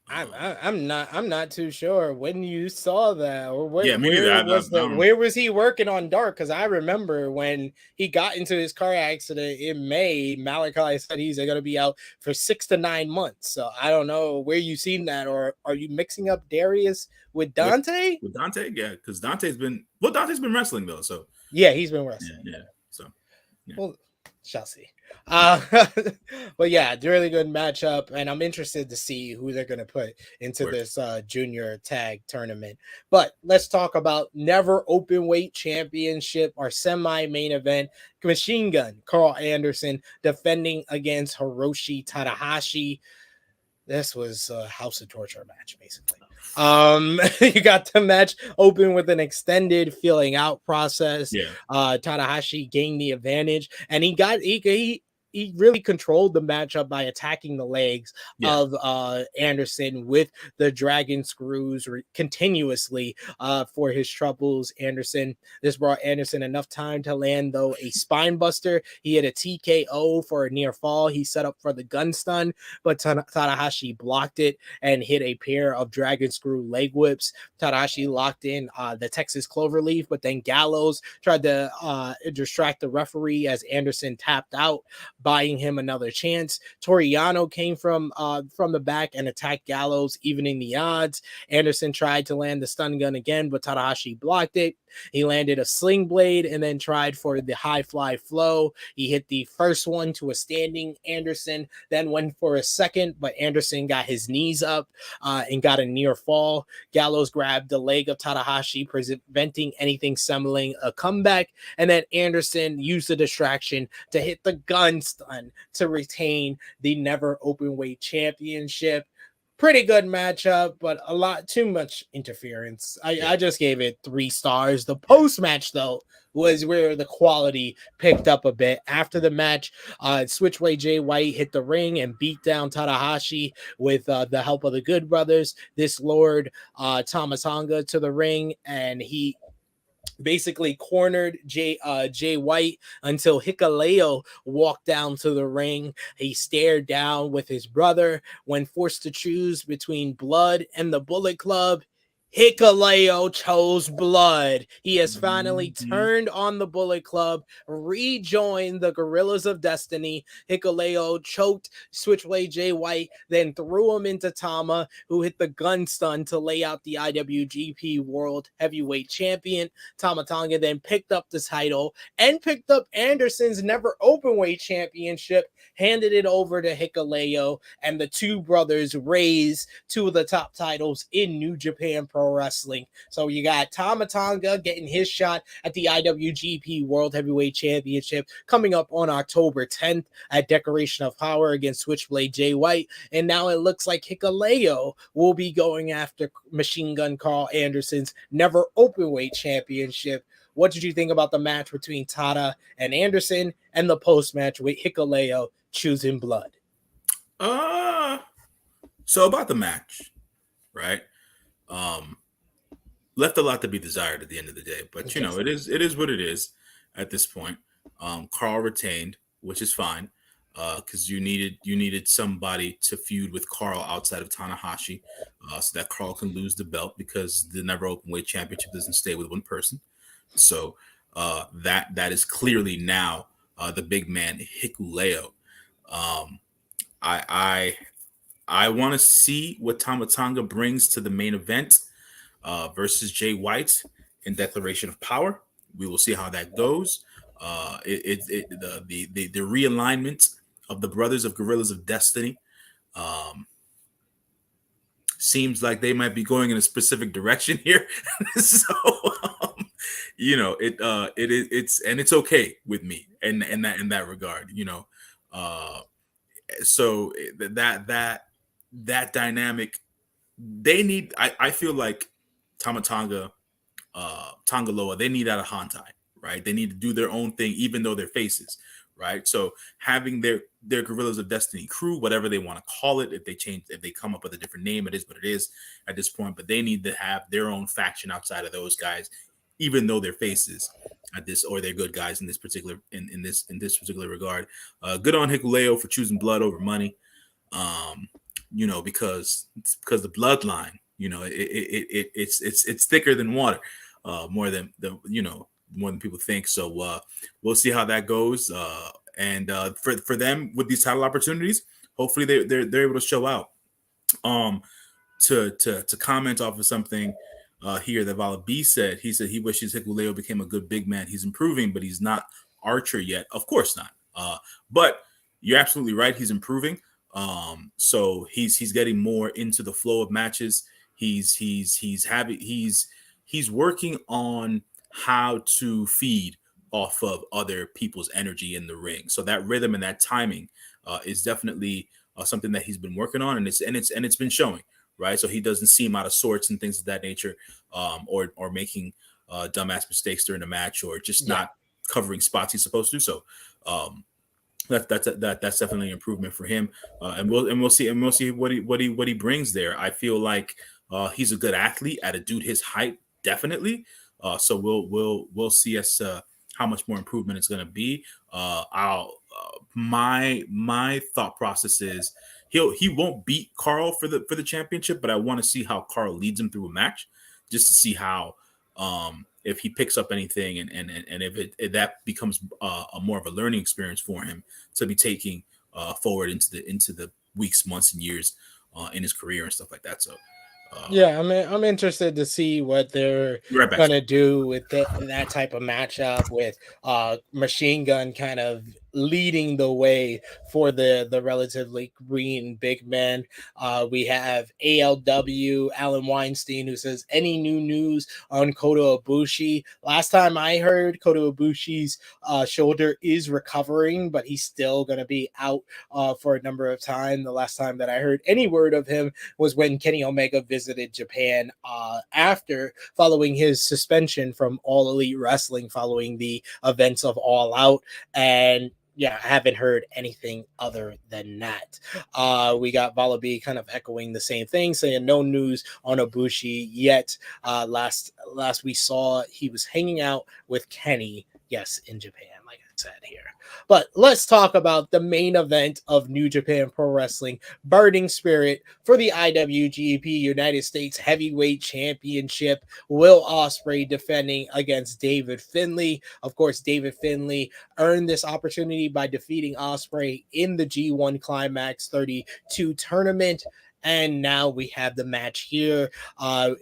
I'm not too sure when you saw that, or where was he working on Dark? Because I remember when he got into his car accident in May, Malachi said he's going to be out for 6 to 9 months. So I don't know where you've seen that, or are you mixing up Darius with Dante? With Dante, yeah, because Dante's been wrestling though. So yeah, he's been wrestling. Yeah. So well, shall see. But yeah, really good matchup, and I'm interested to see who they're going to put into this junior tag tournament. But let's talk about Never Openweight Championship, our semi-main event. Machine Gun Carl Anderson defending against Hiroshi Tanahashi. This was a House of Torture match, basically. You got the match open with an extended filling out process. Yeah. Tanahashi gained the advantage, and he really controlled the matchup by attacking the legs of Anderson with the dragon screws continuously for his troubles. This brought Anderson enough time to land, though, a spine buster. He had a TKO for a near fall. He set up for the gun stun, but Tanahashi blocked it and hit a pair of dragon screw leg whips. Tanahashi locked in the Texas Cloverleaf, but then Gallows tried to distract the referee as Anderson tapped out, buying him another chance. Toriano came from the back and attacked Gallows, evening the odds. Anderson tried to land the stun gun again, but Tanahashi blocked it. He landed a sling blade and then tried for the high fly flow. He hit the first one to a standing Anderson, then went for a second, but Anderson got his knees up and got a near fall. Gallows grabbed the leg of Tanahashi, preventing anything resembling a comeback, and then Anderson used the distraction to hit the gun stun to retain the Never Openweight Championship. Pretty good matchup, but a lot too much interference. I just gave it 3 stars. The post-match, though, was where the quality picked up a bit. After the match, Switchway Jay White hit the ring and beat down Tanahashi with the help of the Good Brothers. This lured Thomas Honga to the ring, and he basically cornered Jay White until Hikuleo walked down to the ring. He stared down with his brother. When forced to choose between Blood and the Bullet Club, Hikuleo chose blood. He has finally turned on the Bullet Club, rejoined the Gorillas of Destiny. Hikuleo choked Switchblade Jay White, then threw him into Tama, who hit the gun stun to lay out the IWGP World Heavyweight Champion. Tama Tonga then picked up the title and picked up Anderson's Never Openweight Championship, handed it over to Hikuleo, and the two brothers raised two of the top titles in New Japan Pro Wrestling. So you got Tama Tonga getting his shot at the IWGP World Heavyweight Championship coming up on October 10th at Declaration of Power against Switchblade Jay White. And now it looks like Hikuleo will be going after Machine Gun Carl Anderson's Never Openweight Championship. What did you think about the match between Tada and Anderson and the post-match with Hikuleo choosing blood? So about the match, right? Left a lot to be desired at the end of the day, but you know, it is what it is at this point. Carl retained, which is fine, because you needed somebody to feud with Carl outside of Tanahashi, so that Carl can lose the belt, because the Never Openweight Championship doesn't stay with one person. So that is clearly now the big man Hikuleo. I want to see what Tama Tonga brings to the main event versus Jay White in Declaration of Power. We will see how that goes. The realignment of the Brothers of Gorillas of Destiny seems like they might be going in a specific direction here. So you know, it's okay with me in that regard, you know. So that dynamic, they need. I feel like Tama Tonga, Tongaloa, they need out of Hantai, right? They need to do their own thing, even though they're faces, right? So having their Gorillas of Destiny crew, whatever they want to call it, if they come up with a different name, it is what it is at this point. But they need to have their own faction outside of those guys, even though they're faces at this, or they're good guys in this particular in this particular regard. Good on Hikuleo for choosing blood over money. You know, because the bloodline, you know, it's thicker than water, more than people think. So we'll see how that goes. And for them with these title opportunities, hopefully they're able to show out. To comment off of something here that Vala B said, he said he wishes Hikuleo became a good big man. He's improving, but he's not Archer yet. Of course not. But you're absolutely right. He's improving. So he's getting more into the flow of matches. He's working on how to feed off of other people's energy in the ring. So that rhythm and that timing is definitely something that he's been working on, and it's been showing, right? So he doesn't seem out of sorts and things of that nature, or making dumbass mistakes during the match, or just not covering spots he's supposed to. So that's definitely an improvement for him, and we'll see what he brings there. I feel like he's a good athlete at a dude his height, definitely. So we'll see as how much more improvement it's going to be. My thought process is he won't beat Carl for the championship, but I want to see how Carl leads him through a match, just to see how if he picks up anything, and if that becomes a more of a learning experience for him to be taking forward into the weeks, months, and years in his career and stuff like that. So I'm interested to see what they're gonna do with that type of matchup, with Machine Gun kind of leading the way for the relatively green big men. We have ALW Alan Weinstein, who says, any new news on Kota Ibushi? Last time I heard, Kota Ibushi's shoulder is recovering, but he's still going to be out for a number of time. The last time that I heard any word of him was when Kenny Omega visited Japan following his suspension from All Elite Wrestling following the events of All Out. And I haven't heard anything other than that. We got Vala B kind of echoing the same thing, saying no news on Ibushi yet. Last we saw, he was hanging out with Kenny, in Japan, like I said here. But let's talk about the main event of New Japan Pro Wrestling, Burning Spirit for the IWGP United States Heavyweight Championship. Will Ospreay defending against David Finlay. Of course, David Finlay earned this opportunity by defeating Ospreay in the G1 Climax 32 tournament. And now we have the match here.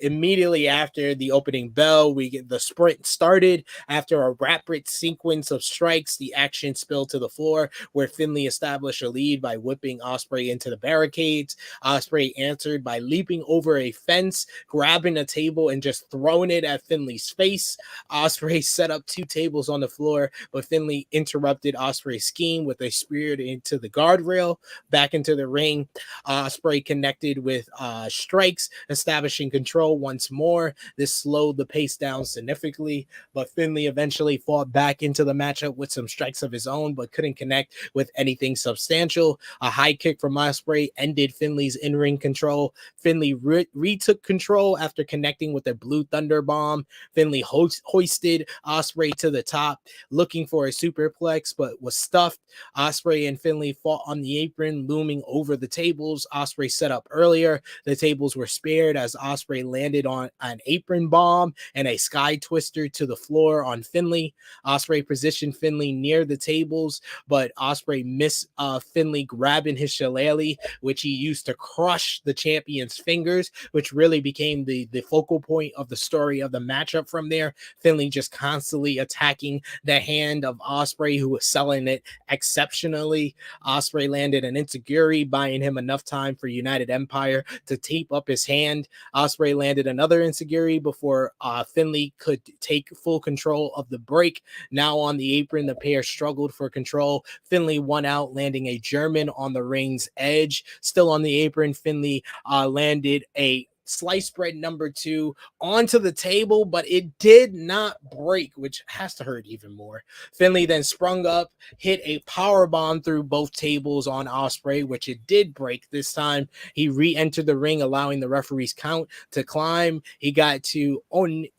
Immediately after the opening bell, we get the sprint started. After a rapid sequence of strikes, the action spilled to the floor, where Finlay established a lead by whipping Ospreay into the barricades. Ospreay answered by leaping over a fence, grabbing a table, and just throwing it at Finlay's face. Ospreay set up 2 tables on the floor, but Finlay interrupted Ospreay's scheme with a spear into the guardrail. Back into the ring, Ospreay connected with strikes, establishing control once more. This slowed the pace down significantly, but Finlay eventually fought back into the matchup with some strikes of his own, but couldn't connect with anything substantial. A high kick from Ospreay ended Finlay's in-ring control. Finlay retook control after connecting with a Blue Thunder Bomb. Finlay hoisted Ospreay to the top, looking for a superplex, but was stuffed. Ospreay and Finlay fought on the apron, looming over the tables Ospreay set up earlier. The tables were spared as Ospreay landed on an apron bomb and a sky twister to the floor on Finlay. Ospreay positioned Finlay near the tables, but Ospreay missed Finlay grabbing his shillelagh, which he used to crush the champion's fingers, which really became the focal point of the story of the matchup from there. Finlay just constantly attacking the hand of Ospreay, who was selling it exceptionally. Ospreay landed an enziguri, buying him enough time for United Empire to tape up his hand. Ospreay landed another enziguri before Finlay could take full control of the break. Now on the apron, the pair struggled for control. Finlay won out, landing a German on the ring's edge. Still on the apron, Finlay landed a slice bread number 2 onto the table, but it did not break, which has to hurt even more. Finlay then sprung up, hit a power bomb through both tables on Ospreay, which it did break this time. He re-entered the ring, allowing the referee's count to climb. He got to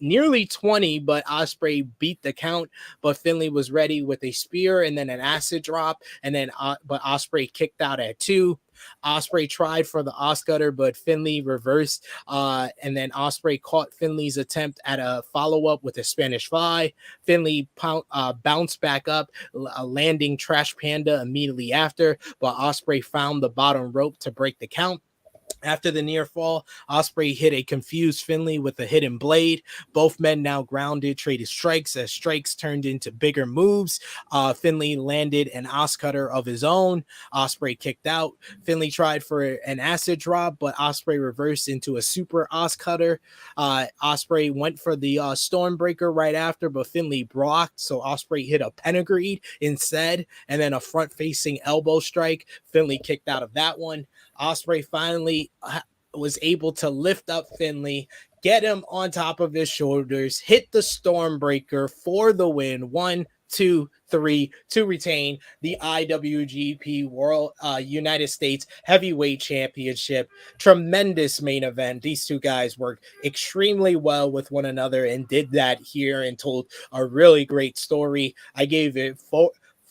nearly 20, but Ospreay beat the count. But Finlay was ready with a spear and then an acid drop, and then but Ospreay kicked out at 2. Ospreay tried for the Oscutter, but Finlay reversed, and then Ospreay caught Finlay's attempt at a follow-up with a Spanish fly. Finlay bounced back up, landing Trash Panda immediately after, but Ospreay found the bottom rope to break the count. After the near fall, Ospreay hit a confused Finlay with a hidden blade. Both men now grounded, traded strikes as strikes turned into bigger moves. Finlay landed an Oscutter of his own. Ospreay kicked out. Finlay tried for an acid drop, but Ospreay reversed into a super Oscutter. Ospreay went for the Stormbreaker right after, but Finlay blocked, so Ospreay hit a pedigree instead, and then a front-facing elbow strike. Finlay kicked out of that one. Ospreay finally was able to lift up Finlay, get him on top of his shoulders, hit the Stormbreaker for the win. 1, 2, 3 to retain the IWGP World United States Heavyweight Championship. Tremendous main event. These two guys worked extremely well with one another and did that here and told a really great story. I gave it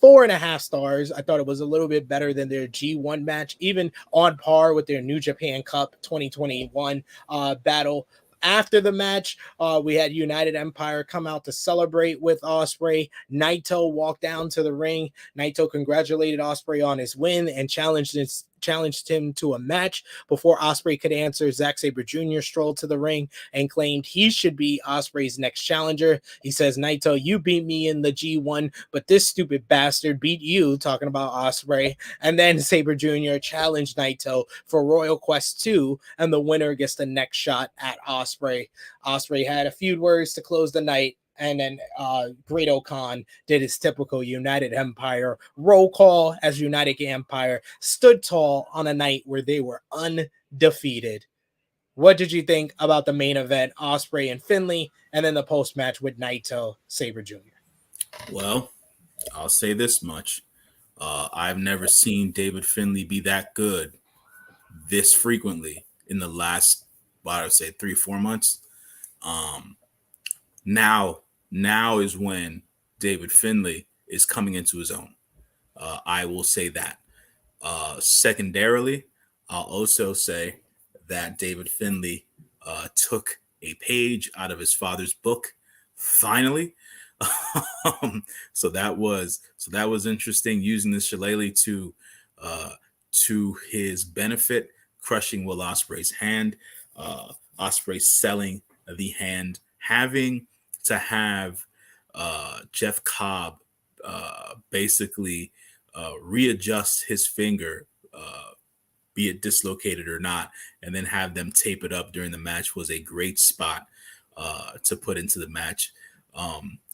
4.5 stars. I thought it was a little bit better than their G1 match, even on par with their New Japan Cup 2021 battle. After the match, we had United Empire come out to celebrate with Ospreay. Naito walked down to the ring. Naito congratulated Ospreay on his win and challenged him to a match. Before Ospreay could answer, Zack Sabre Jr. strolled to the ring and claimed he should be Ospreay's next challenger. He says, Naito, you beat me in the G1, but this stupid bastard beat you, talking about Ospreay. And then Sabre Jr. challenged Naito for Royal Quest 2, and the winner gets the next shot at Ospreay. Ospreay had a few words to close the night. And then Great Khan did his typical United Empire roll call as United Empire stood tall on a night where they were undefeated. What did you think about the main event, Ospreay and Finlay, and then the post-match with Naito, Sabre Jr.? Well, I'll say this much. I've never seen David Finlay be that good this frequently in the last, I would say, 3-4 months. Now is when David Finlay is coming into his own. I will say that. Secondarily, I'll also say that David Finlay took a page out of his father's book. Finally, so that was interesting, using the shillelagh uh, to his benefit, crushing Will Ospreay's hand. Ospreay selling the hand, having to have Jeff Cobb basically readjust his finger, be it dislocated or not, and then have them tape it up during the match was a great spot to put into the match,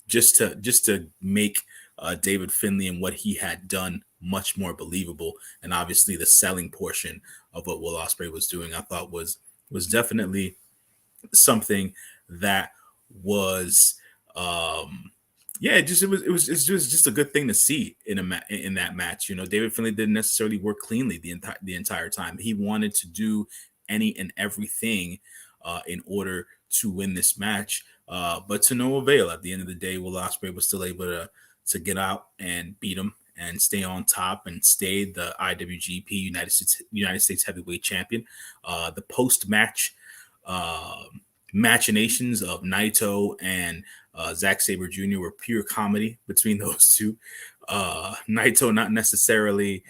just to make David Finlay and what he had done much more believable. And obviously, the selling portion of what Will Ospreay was doing, I thought was definitely something that was yeah, it was just a good thing to see in that match. You know, David Finlay didn't necessarily work cleanly the entire time. He wanted to do any and everything in order to win this match, but to no avail. At the end of the day, Will Ospreay was still able to get out and beat him and stay on top and stay the IWGP United States Heavyweight Champion. The post match machinations of Naito and Zack Sabre Jr. were pure comedy between those two. Naito not necessarily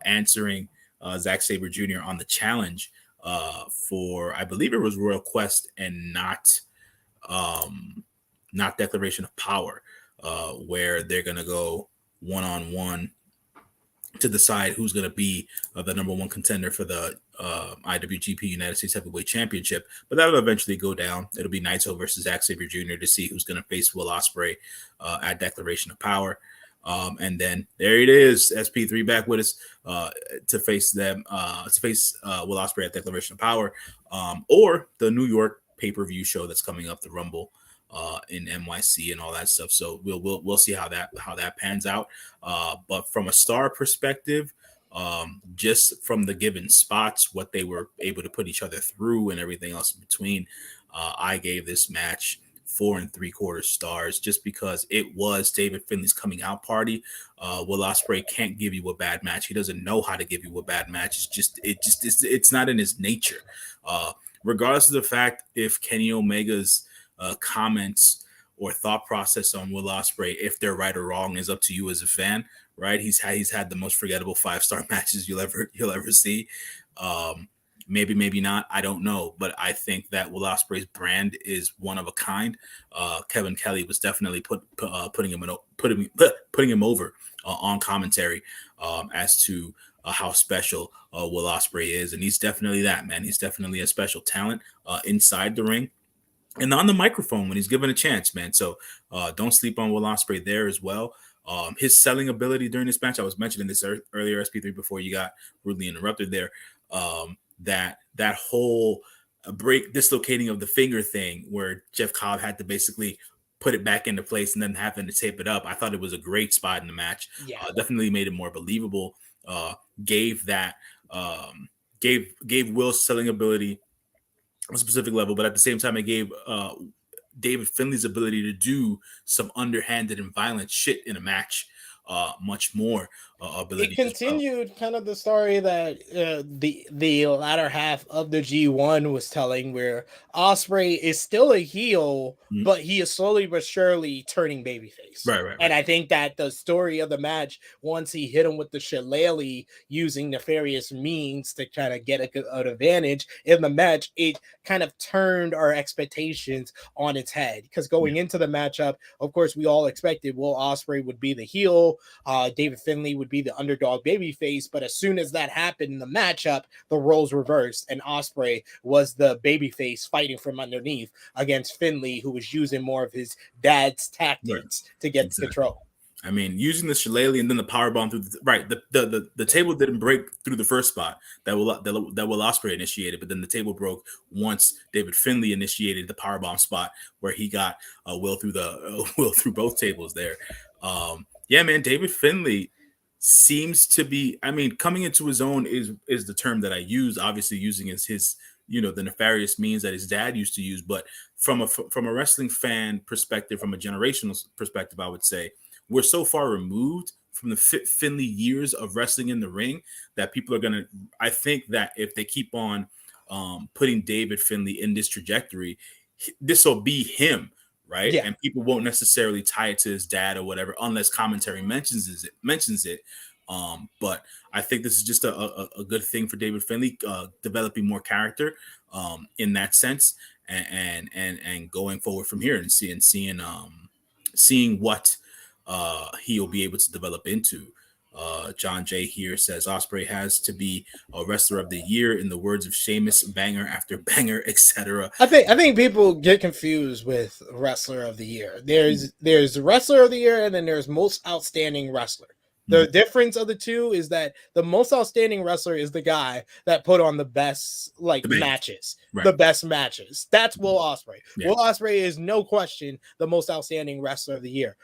answering Zack Sabre Jr. on the challenge for, I believe it was Royal Quest and not Declaration of Power, where they're going to go one-on-one to decide who's going to be the number one contender for the IWGP United States Heavyweight Championship. But that'll eventually go down. It'll be Naito versus Zack Sabre Jr. to see who's going to face Will Ospreay at Declaration of Power. And then there it is, SP3 back with us to face them, to face Will Ospreay at Declaration of Power, or the New York pay-per-view show that's coming up, the Rumble in NYC and all that stuff. So we'll see how that pans out. But from a star perspective, just from the given spots, what they were able to put each other through and everything else in between, I gave this match 4 3/4 stars, just because it was David Finlay's coming out party. Will Ospreay can't give you a bad match. He doesn't know how to give you a bad match. It's not in his nature. Regardless of the fact if Kenny Omega's comments or thought process on Will Ospreay, if they're right or wrong, is up to you as a fan, right? He's had the most forgettable 5-star matches you'll ever see. Maybe not. I don't know, but I think that Will Ospreay's brand is one of a kind. Kevin Kelly was definitely putting him over on commentary as to how special Will Ospreay is, and he's definitely that, man. He's definitely a special talent inside the ring and on the microphone when he's given a chance, man. So don't sleep on Will Ospreay there as well. His selling ability during this match, I was mentioning this earlier, SP3, before you got rudely interrupted there. That whole dislocating of the finger thing, where Jeff Cobb had to basically put it back into place and then having to tape it up. I thought it was a great spot in the match. Yeah. Definitely made it more believable. Gave Will's selling ability a specific level, but at the same time, it gave David Finlay's ability to do some underhanded and violent shit in a match much more ability. It continued kind of the story that the latter half of the G1 was telling, where Ospreay is still a heel, but he is slowly but surely turning babyface. Right. And I think that the story of the match, once he hit him with the shillelagh using nefarious means to kind of get an advantage in the match, it kind of turned our expectations on its head. Because going into the matchup, of course, we all expected Will Ospreay would be the heel, David Finlay would be the underdog babyface, but as soon as that happened in the matchup, the roles reversed, and Ospreay was the babyface fighting from underneath against Finlay, who was using more of his dad's tactics to get control. I mean, using the shillelagh and then the powerbomb through the table didn't break through the first spot that Will Ospreay initiated, but then the table broke once David Finlay initiated the powerbomb spot where he got Will through both tables there. Yeah, man, David Finlay seems to be, I mean, coming into his own is the term that I use, obviously using his the nefarious means that his dad used to use. But from a wrestling fan perspective, from a generational perspective, I would say we're so far removed Finlay years of wrestling in the ring that people are gonna. I think that if they keep on putting David Finlay in this trajectory, this will be him, right? Yeah. And people won't necessarily tie it to his dad or whatever unless commentary mentions it. But I think this is just a good thing for David Finlay, developing more character in that sense, and going forward from here and seeing what he'll be able to develop into. John J here says Ospreay has to be a wrestler of the year in the words of Sheamus, banger after banger, etc. I think people get confused with wrestler of the year. There's wrestler of the year, and then there's most outstanding wrestler. The difference of the two is that the most outstanding wrestler is the guy that put on the best matches, right. The best matches. That's Will Ospreay. Yeah. Will Ospreay is no question the most outstanding wrestler of the year.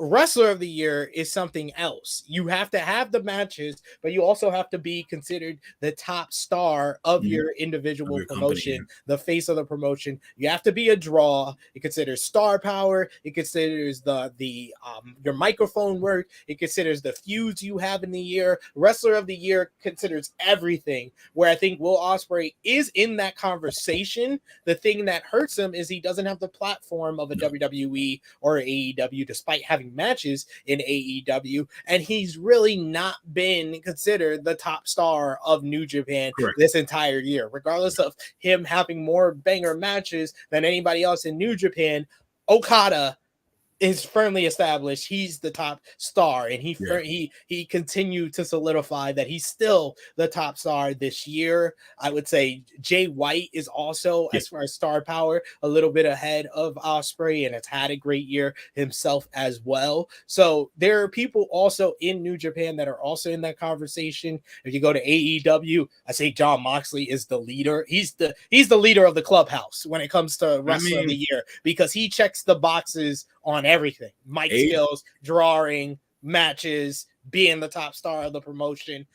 Wrestler of the year is something else. You have to have the matches, but you also have to be considered the top star of your individual promotion, company, the face of the promotion. You have to be a draw. It considers star power. It considers the your microphone work. It considers the feuds you have in the year. Wrestler of the year considers everything. Where I think Will Ospreay is in that conversation. The thing that hurts him is he doesn't have the platform of a WWE or AEW, despite having matches in AEW, and he's really not been considered the top star of New Japan this entire year, regardless of him having more banger matches than anybody else in New Japan. Okada is firmly established. He's the top star, and he continued to solidify that he's still the top star this year. I would say Jay White is also, as far as star power, a little bit ahead of Ospreay, and has had a great year himself as well. So there are people also in New Japan that are also in that conversation. If you go to AEW, I say Jon Moxley is the leader. He's the leader of the clubhouse when it comes to wrestler of the year, because he checks the boxes on everything: mic skills, drawing, matches, being the top star of the promotion.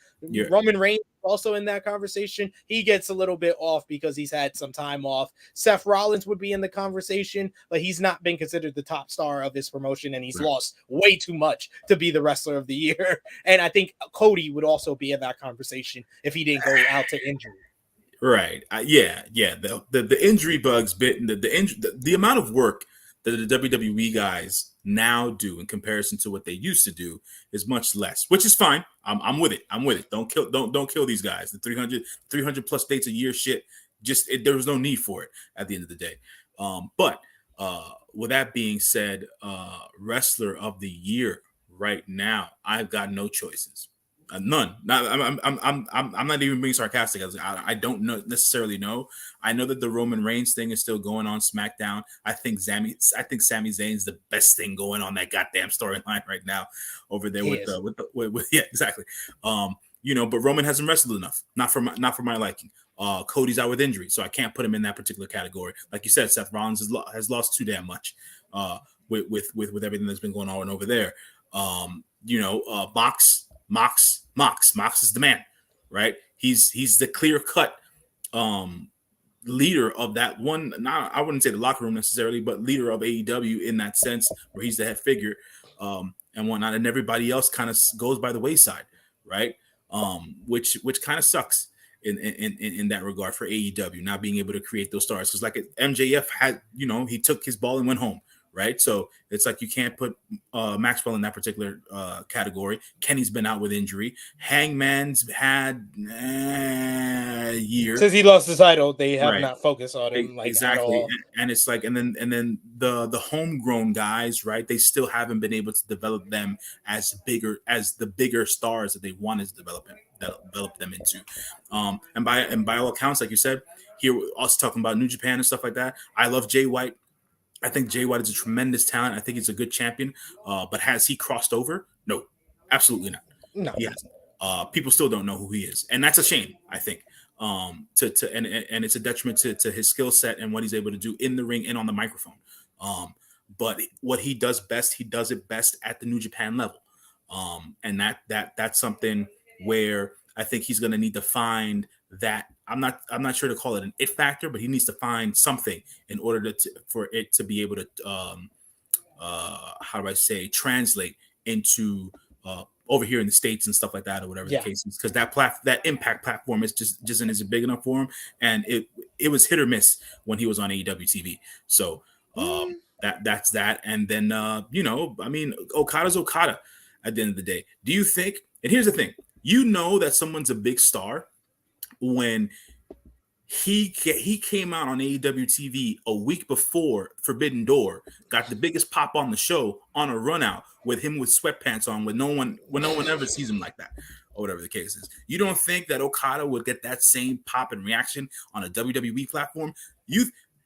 Roman Reigns also in that conversation. He gets a little bit off because he's had some time off. Seth Rollins would be in the conversation, but he's not been considered the top star of his promotion, and he's lost way too much to be the wrestler of the year. And I think Cody would also be in that conversation if he didn't go out to injury. Right. The injury bugs bit, and the amount of work that the WWE guys now do in comparison to what they used to do is much less, which is fine. I'm with it. Don't kill these guys. The 300 plus dates a year shit, there was no need for it at the end of the day. But with that being said, wrestler of the year right now, I've got no choices. None. I'm not even being sarcastic. I don't necessarily know. I know that the Roman Reigns thing is still going on SmackDown. I think Sami Zayn's the best thing going on that goddamn storyline right now over there with exactly. But Roman hasn't wrestled enough. Not for my liking. Cody's out with injury, so I can't put him in that particular category. Like you said, Seth Rollins has lost too damn much with everything that's been going on over there. Mox is the man, right? He's the clear cut leader of that one. Not, I wouldn't say the locker room necessarily, but leader of AEW in that sense, where he's the head figure and whatnot, and everybody else kind of goes by the wayside, right? Which kind of sucks in that regard for AEW not being able to create those stars, because like MJF had, he took his ball and went home. Right, so it's like you can't put Maxwell in that particular category. Kenny's been out with injury. Hangman's had a year since he lost the title. They have not focused on him exactly, at all. And it's like, and then the homegrown guys, right? They still haven't been able to develop them as the bigger stars that they wanted to develop them into. And by all accounts, like you said, here us talking about New Japan and stuff like that. I love Jay White. I think Jay White is a tremendous talent. I think he's a good champion. But has he crossed over? No, absolutely not. No, he hasn't. People still don't know who he is, and that's a shame, I think. And it's a detriment to his skill set and what he's able to do in the ring and on the microphone. But what he does best, he does it best at the New Japan level. And that's something where I think he's going to need to find that. I'm not sure to call it an it factor, but he needs to find something in order for it to be able to how do I say, translate into over here in the States and stuff like that, or whatever the case is, because that Impact platform is just isn't big enough for him, and it was hit or miss when he was on AEW TV. So that's that, and then I mean, Okada's Okada at the end of the day. Do you think? And here's the thing: that someone's a big star when he came out on AEW TV a week before Forbidden Door, got the biggest pop on the show on a run out with him with sweatpants on, when no one ever sees him like that, or whatever the case is. You don't think that Okada would get that same pop and reaction on a WWE platform?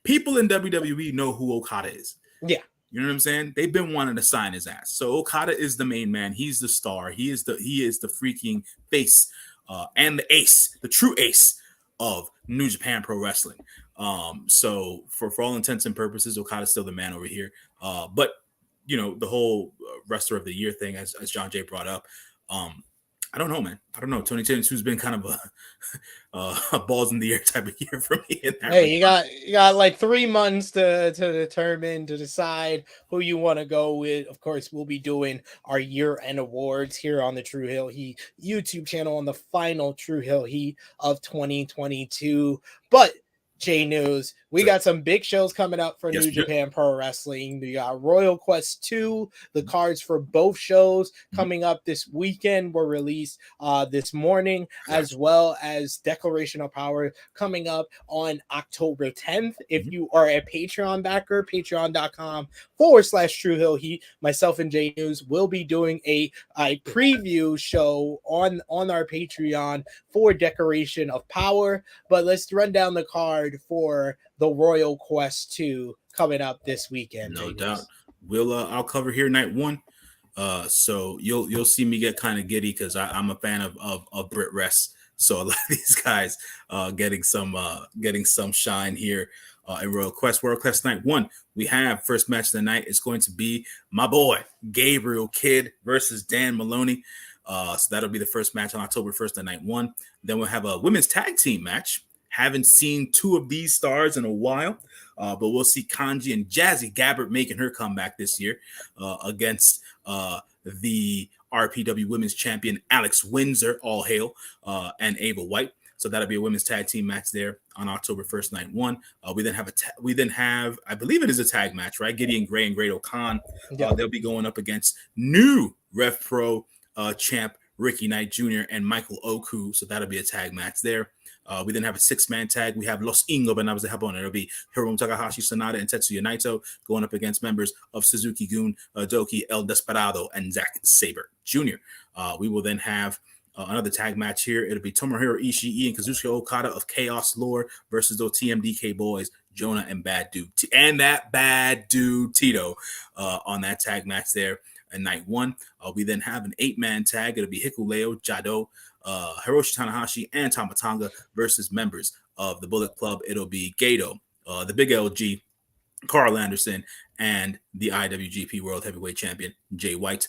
People in WWE know who Okada is. Yeah. You know what I'm saying? They've been wanting to sign his ass. So Okada is the main man. He's the star. He is the freaking face and the ace, the true ace of New Japan Pro Wrestling. So for all intents and purposes, Okada's still the man over here. But the whole wrestler of the year thing, as John Jay brought up, I don't know, man. I don't know. Tony Tenisu's been kind of a balls in the air type of year for me. Hey, you got like 3 months to decide who you want to go with. Of course, we'll be doing our year-end awards here on the True Hill Heat YouTube channel on the final True Hill Heat of 2022. But J News, we got some big shows coming up for New Japan Pro Wrestling. We got Royal Quest 2. The cards for both shows coming up this weekend were released this morning, as well as Declaration of Power coming up on October 10th. If you are a Patreon backer, patreon.com/True Hill Heat, myself and J News will be doing a preview show on our Patreon for Declaration of Power. But let's run down the card for the Royal Quest 2 coming up this weekend. No doubt. I'll cover here night 1. So you'll see me get kind of giddy because I'm a fan of Brit Rest. So a lot of these guys getting some shine here in Royal Quest. Royal Quest night 1. We have first match of the night. It's going to be my boy Gabriel Kidd versus Dan Maloney. So that'll be the first match on October 1st at night 1. Then we'll have a women's tag team match. Haven't seen 2 of these stars in a while, but we'll see Kanji and Jazzy Gabbert making her comeback this year against the RPW Women's Champion Alex Windsor, all hail, and Ava White. So that'll be a women's tag team match there on October 1st, night 1. We then have I believe it is a tag match, right? Gideon Gray and Great O'Khan. They'll be going up against new Rev Pro champ Ricky Knight Jr. and Michael Oku. So that'll be a tag match there. We then have a 6-man tag. We have Los Ingobernables de Japón. It'll be Hiromu Takahashi, Sonata, and Tetsuya Naito going up against members of Suzuki Gun, Doki, El Desperado, and Zack Sabre Jr. We will then have another tag match here. It'll be Tomohiro Ishii and Kazuchika Okada of Chaos Lore versus those TMDK boys, Jonah and Bad Dude. And that Bad Dude Tito on that tag match there in night 1. We then have an 8-man tag. It'll be Hikuleo, Jado, Hiroshi Tanahashi, and Tama Tonga versus members of the Bullet Club. It'll be Gato, the Big LG, Carl Anderson, and the IWGP World Heavyweight Champion Jay White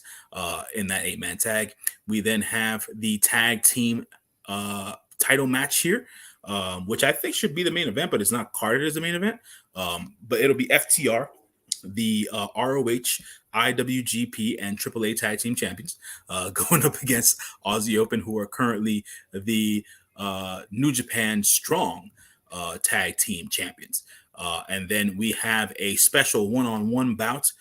in that 8-man tag. We then have the tag team title match here, which I think should be the main event, but it's not carded as the main event. But it'll be FTR, the ROH, IWGP, and AAA tag team champions going up against Aussie Open, who are currently the New Japan Strong tag team champions. And then we have a special one-on-one bout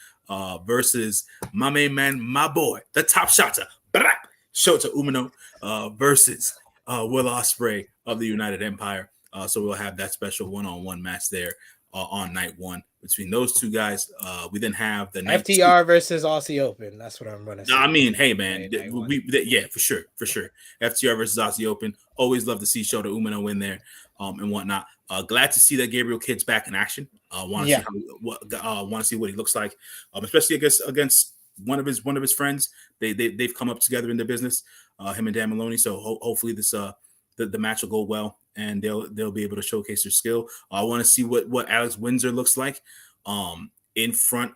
versus my main man, my boy, the top shotter, Shota Umino versus Will Ospreay of the United Empire. So we'll have that special one-on-one match there on night 1 between those 2 guys. We then have the FTR versus Aussie Open. That's what I'm going to say. I mean, hey man, yeah, for sure. FTR versus Aussie Open. Always love to see Shota Umino in there and whatnot. Glad to see that Gabriel Kidd's back in action. Want to see what he looks like, especially against one of his friends. They've come up together in the business, him and Dan Maloney. So hopefully this the match will go well, and they'll be able to showcase their skill. I want to see what Alex Windsor looks like in front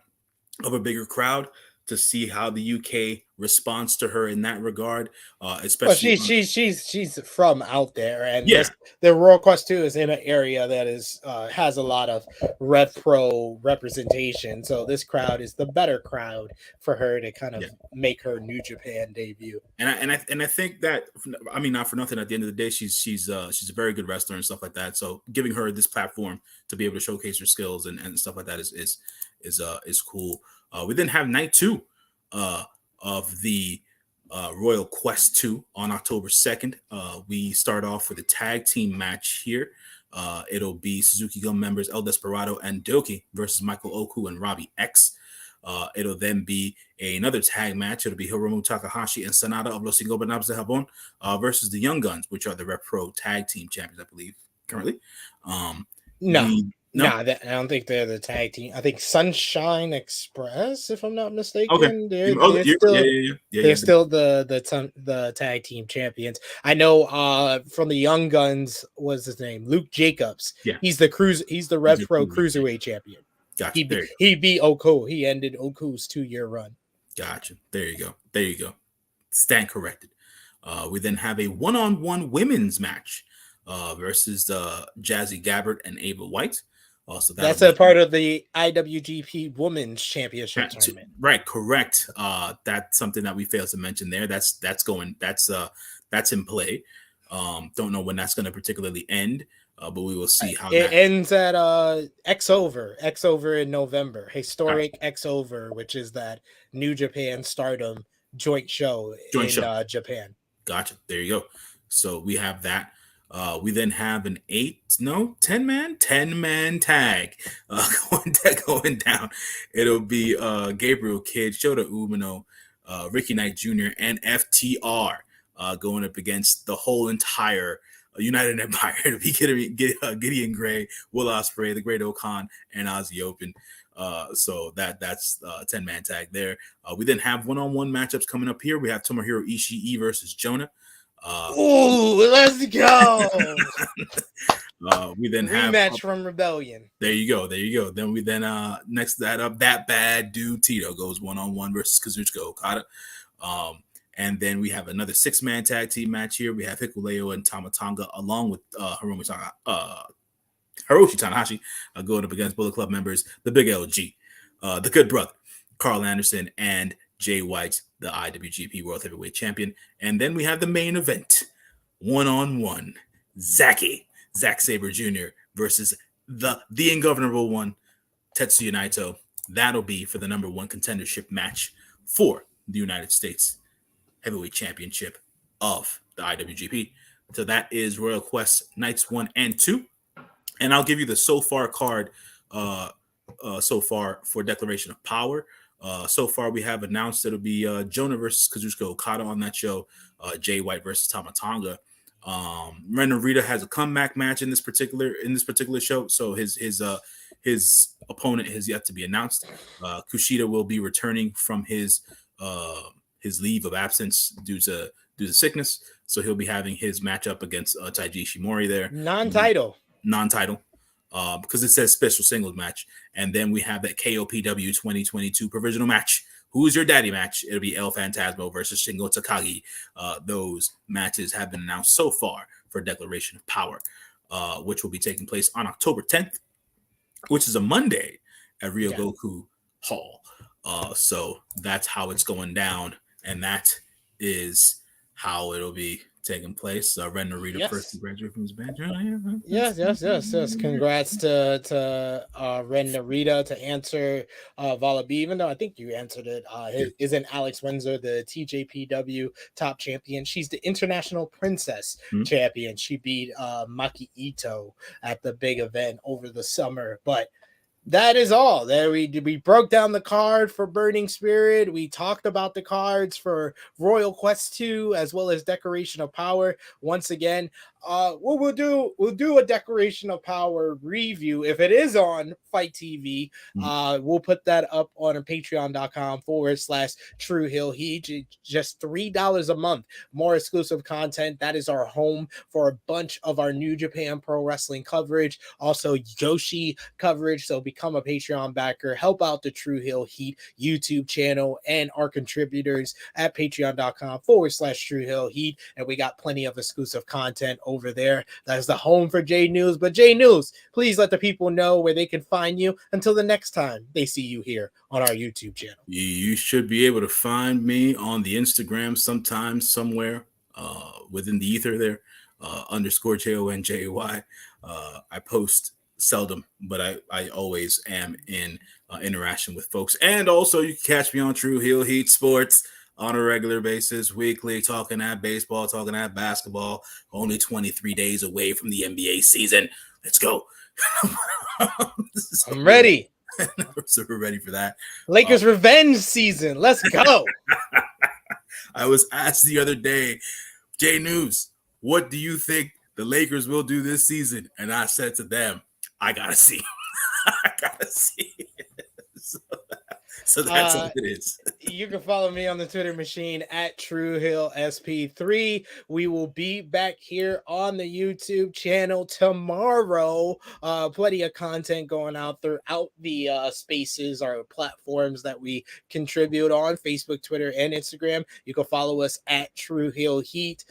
of a bigger crowd, to see how the UK response to her in that regard, especially. Well, she's from out there, and Yeah. the Royal Quest 2 is in an area that is has a lot of Rev Pro representation. So this crowd is the better crowd for her to kind of make her New Japan debut. And I think that, I mean, not for nothing, at the end of the day, she's a very good wrestler and stuff like that. So giving her this platform to be able to showcase her skills and stuff like that is cool. We then have night 2 of the Royal Quest 2 on October 2nd. We start off with a tag team match here. It'll be Suzuki Gun members El Desperado and Doki versus Michael Oku and Robbie X. It'll then be another tag match. It'll be Hiromu Takahashi and Sanada of Los Ingobernables de Japón versus the Young Guns, which are the Rev Pro tag team champions, I believe, currently. No, I don't think they're the tag team. I think Sunshine Express, if I'm not mistaken. Okay. They're still the tag team champions. I know from the Young Guns, what's his name? Luke Jacobs. Yeah. He's the Rev Pro Cruiserweight champion. Gotcha. He beat Oku. He ended Oku's 2-year run. Gotcha. There you go. Stand corrected. We then have a one-on-one women's match versus Jazzy Gabbard and Ava White. So that's a part of the IWGP Women's Championship tournament. Right, correct. That's something that we failed to mention there. That's in play. Don't know when that's going to particularly end, but we will see how it ends at X Over in November. Historic X Over, which is that New Japan Stardom joint show in Japan. Gotcha. There you go. So we have that. We then have an 10-man tag going down. It'll be Gabriel Kidd, Shota Umino, Ricky Knight Jr., and FTR going up against the whole entire United Empire. It'll be Gideon Gray, Will Ospreay, the Great Okan, and Ozzy Open. So that's 10-man tag there. We then have one-on-one matchups coming up here. We have Tomohiro Ishii versus Jonah. Let's go. We then have rematch from Rebellion. There you go. Then we next to that up, that bad dude Tito goes one-on-one versus Kazuchika Okada. And then we have another 6-man tag team match here. We have Hikuleo and Tama Tonga along with Hiroshi Tanahashi going up against Bullet Club members, the Big LG, the Good Brother, Carl Anderson, and Jay White, the IWGP World Heavyweight Champion. And then we have the main event, one-on-one, Zack Sabre Jr. versus the Ingovernable One, Tetsuya Naito. That'll be for the number 1 contendership match for the United States Heavyweight Championship of the IWGP. So that is Royal Quest Nights 1 and 2. And I'll give you the so far card so far for Declaration of Power. So far, we have announced it'll be Jonah versus Kazuchika Okada on that show, Jay White versus Tama Tonga. Ren Narita has a comeback match in this particular show, so his opponent has yet to be announced. Kushida will be returning from his leave of absence due to sickness, so he'll be having his matchup against Taiji Ishimori there. Non-title. Because it says special singles match. And then we have that KOPW 2022 provisional match. Who's your daddy match? It'll be El Phantasmo versus Shingo Takagi. Those matches have been announced so far for Declaration of Power, which will be taking place on October 10th, which is a Monday at Ryogoku Hall. So that's how it's going down. And that is how it'll be taking place. Ren Narita first graduated from his band. Yes. Congrats to Ren Narita to answer Vala B, even though I think you answered it. Isn't Alex Windsor the TJPW top champion? She's the International Princess champion. She beat Maki Ito at the big event over the summer. But that is all. There we broke down the card for Burning Spirit. We talked about the cards for Royal Quest 2 as well as Declaration of Power. Once again, we'll do a Declaration of Power review if it is on Fight TV. We'll put that up on patreon.com/True Hill Heat. Just $3 a month, more exclusive content. That is our home for a bunch of our New Japan Pro Wrestling coverage, also Joshi coverage. So become a Patreon backer, help out the True Hill Heat YouTube channel and our contributors at patreon.com/True Hill Heat. And we got plenty of exclusive content over there. That's the home for J News. But J News, please let the people know where they can find you until the next time they see you here on our YouTube channel. You should be able to find me on the Instagram sometime, somewhere within the ether there, _JONJY. I post seldom, but I always am in interaction with folks. And also you can catch me on True Hill Heat Sports on a regular basis, weekly, talking at baseball, talking at basketball. Only 23 days away from the NBA season. Let's go. I'm ready. So we're ready for that. Lakers revenge season. Let's go. I was asked the other day, J News, what do you think the Lakers will do this season? And I said to them, I gotta see. I gotta see. So that's what it is. You can follow me on the Twitter machine at TrueHillSP3. We will be back here on the YouTube channel tomorrow. Plenty of content going out throughout the spaces or platforms that we contribute on, Facebook, Twitter, and Instagram. You can follow us at True Hill Heat.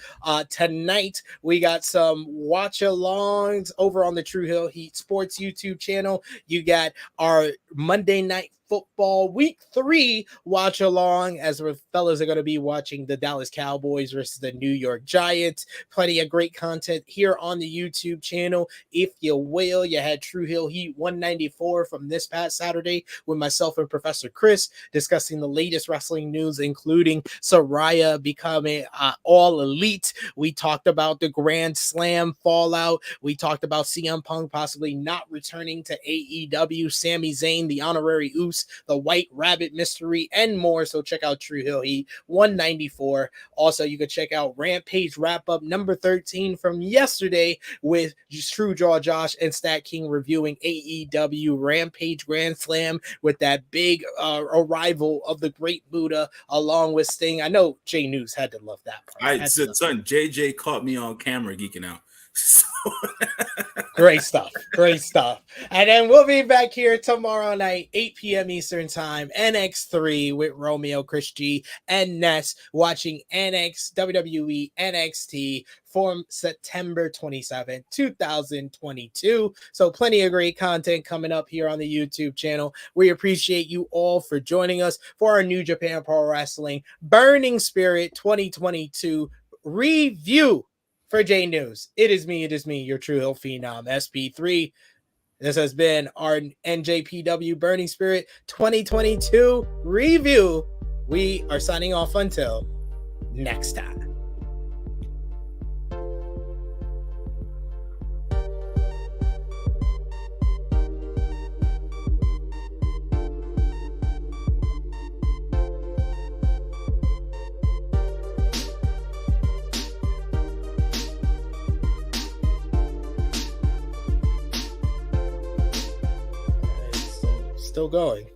Tonight, we got some watch-alongs over on the True Hill Heat Sports YouTube channel. You got our Monday Night Football Week 3 watch along, as our fellas are going to be watching the Dallas Cowboys versus the New York Giants. Plenty of great content here on the YouTube channel. If you will, you had True Hill Heat 194 from this past Saturday with myself and Professor Chris discussing the latest wrestling news, including Saraya becoming all elite. We talked about the Grand Slam fallout. We talked about CM Punk possibly not returning to AEW, Sami Zayn, the honorary Uso, the White Rabbit mystery, and more. So check out True Hill Heat 194. Also, you can check out Rampage wrap up number 13 from yesterday with True Jaw Josh and Stat King reviewing AEW Rampage Grand Slam with that big arrival of the Great Buddha along with Sting. I know J News had to love that part. Son, JJ caught me on camera geeking out. So. Great stuff. And then we'll be back here tomorrow night, 8 p.m. Eastern time, NX3 with Romeo, Chris G, and Ness watching WWE NXT from September 27, 2022. So plenty of great content coming up here on the YouTube channel. We appreciate you all for joining us for our New Japan Pro Wrestling Burning Spirit 2022 review. For J News, it is me, your True Hill Phenom, SP3. This has been our NJPW Burning Spirit 2022 review. We are signing off until next time. Still going.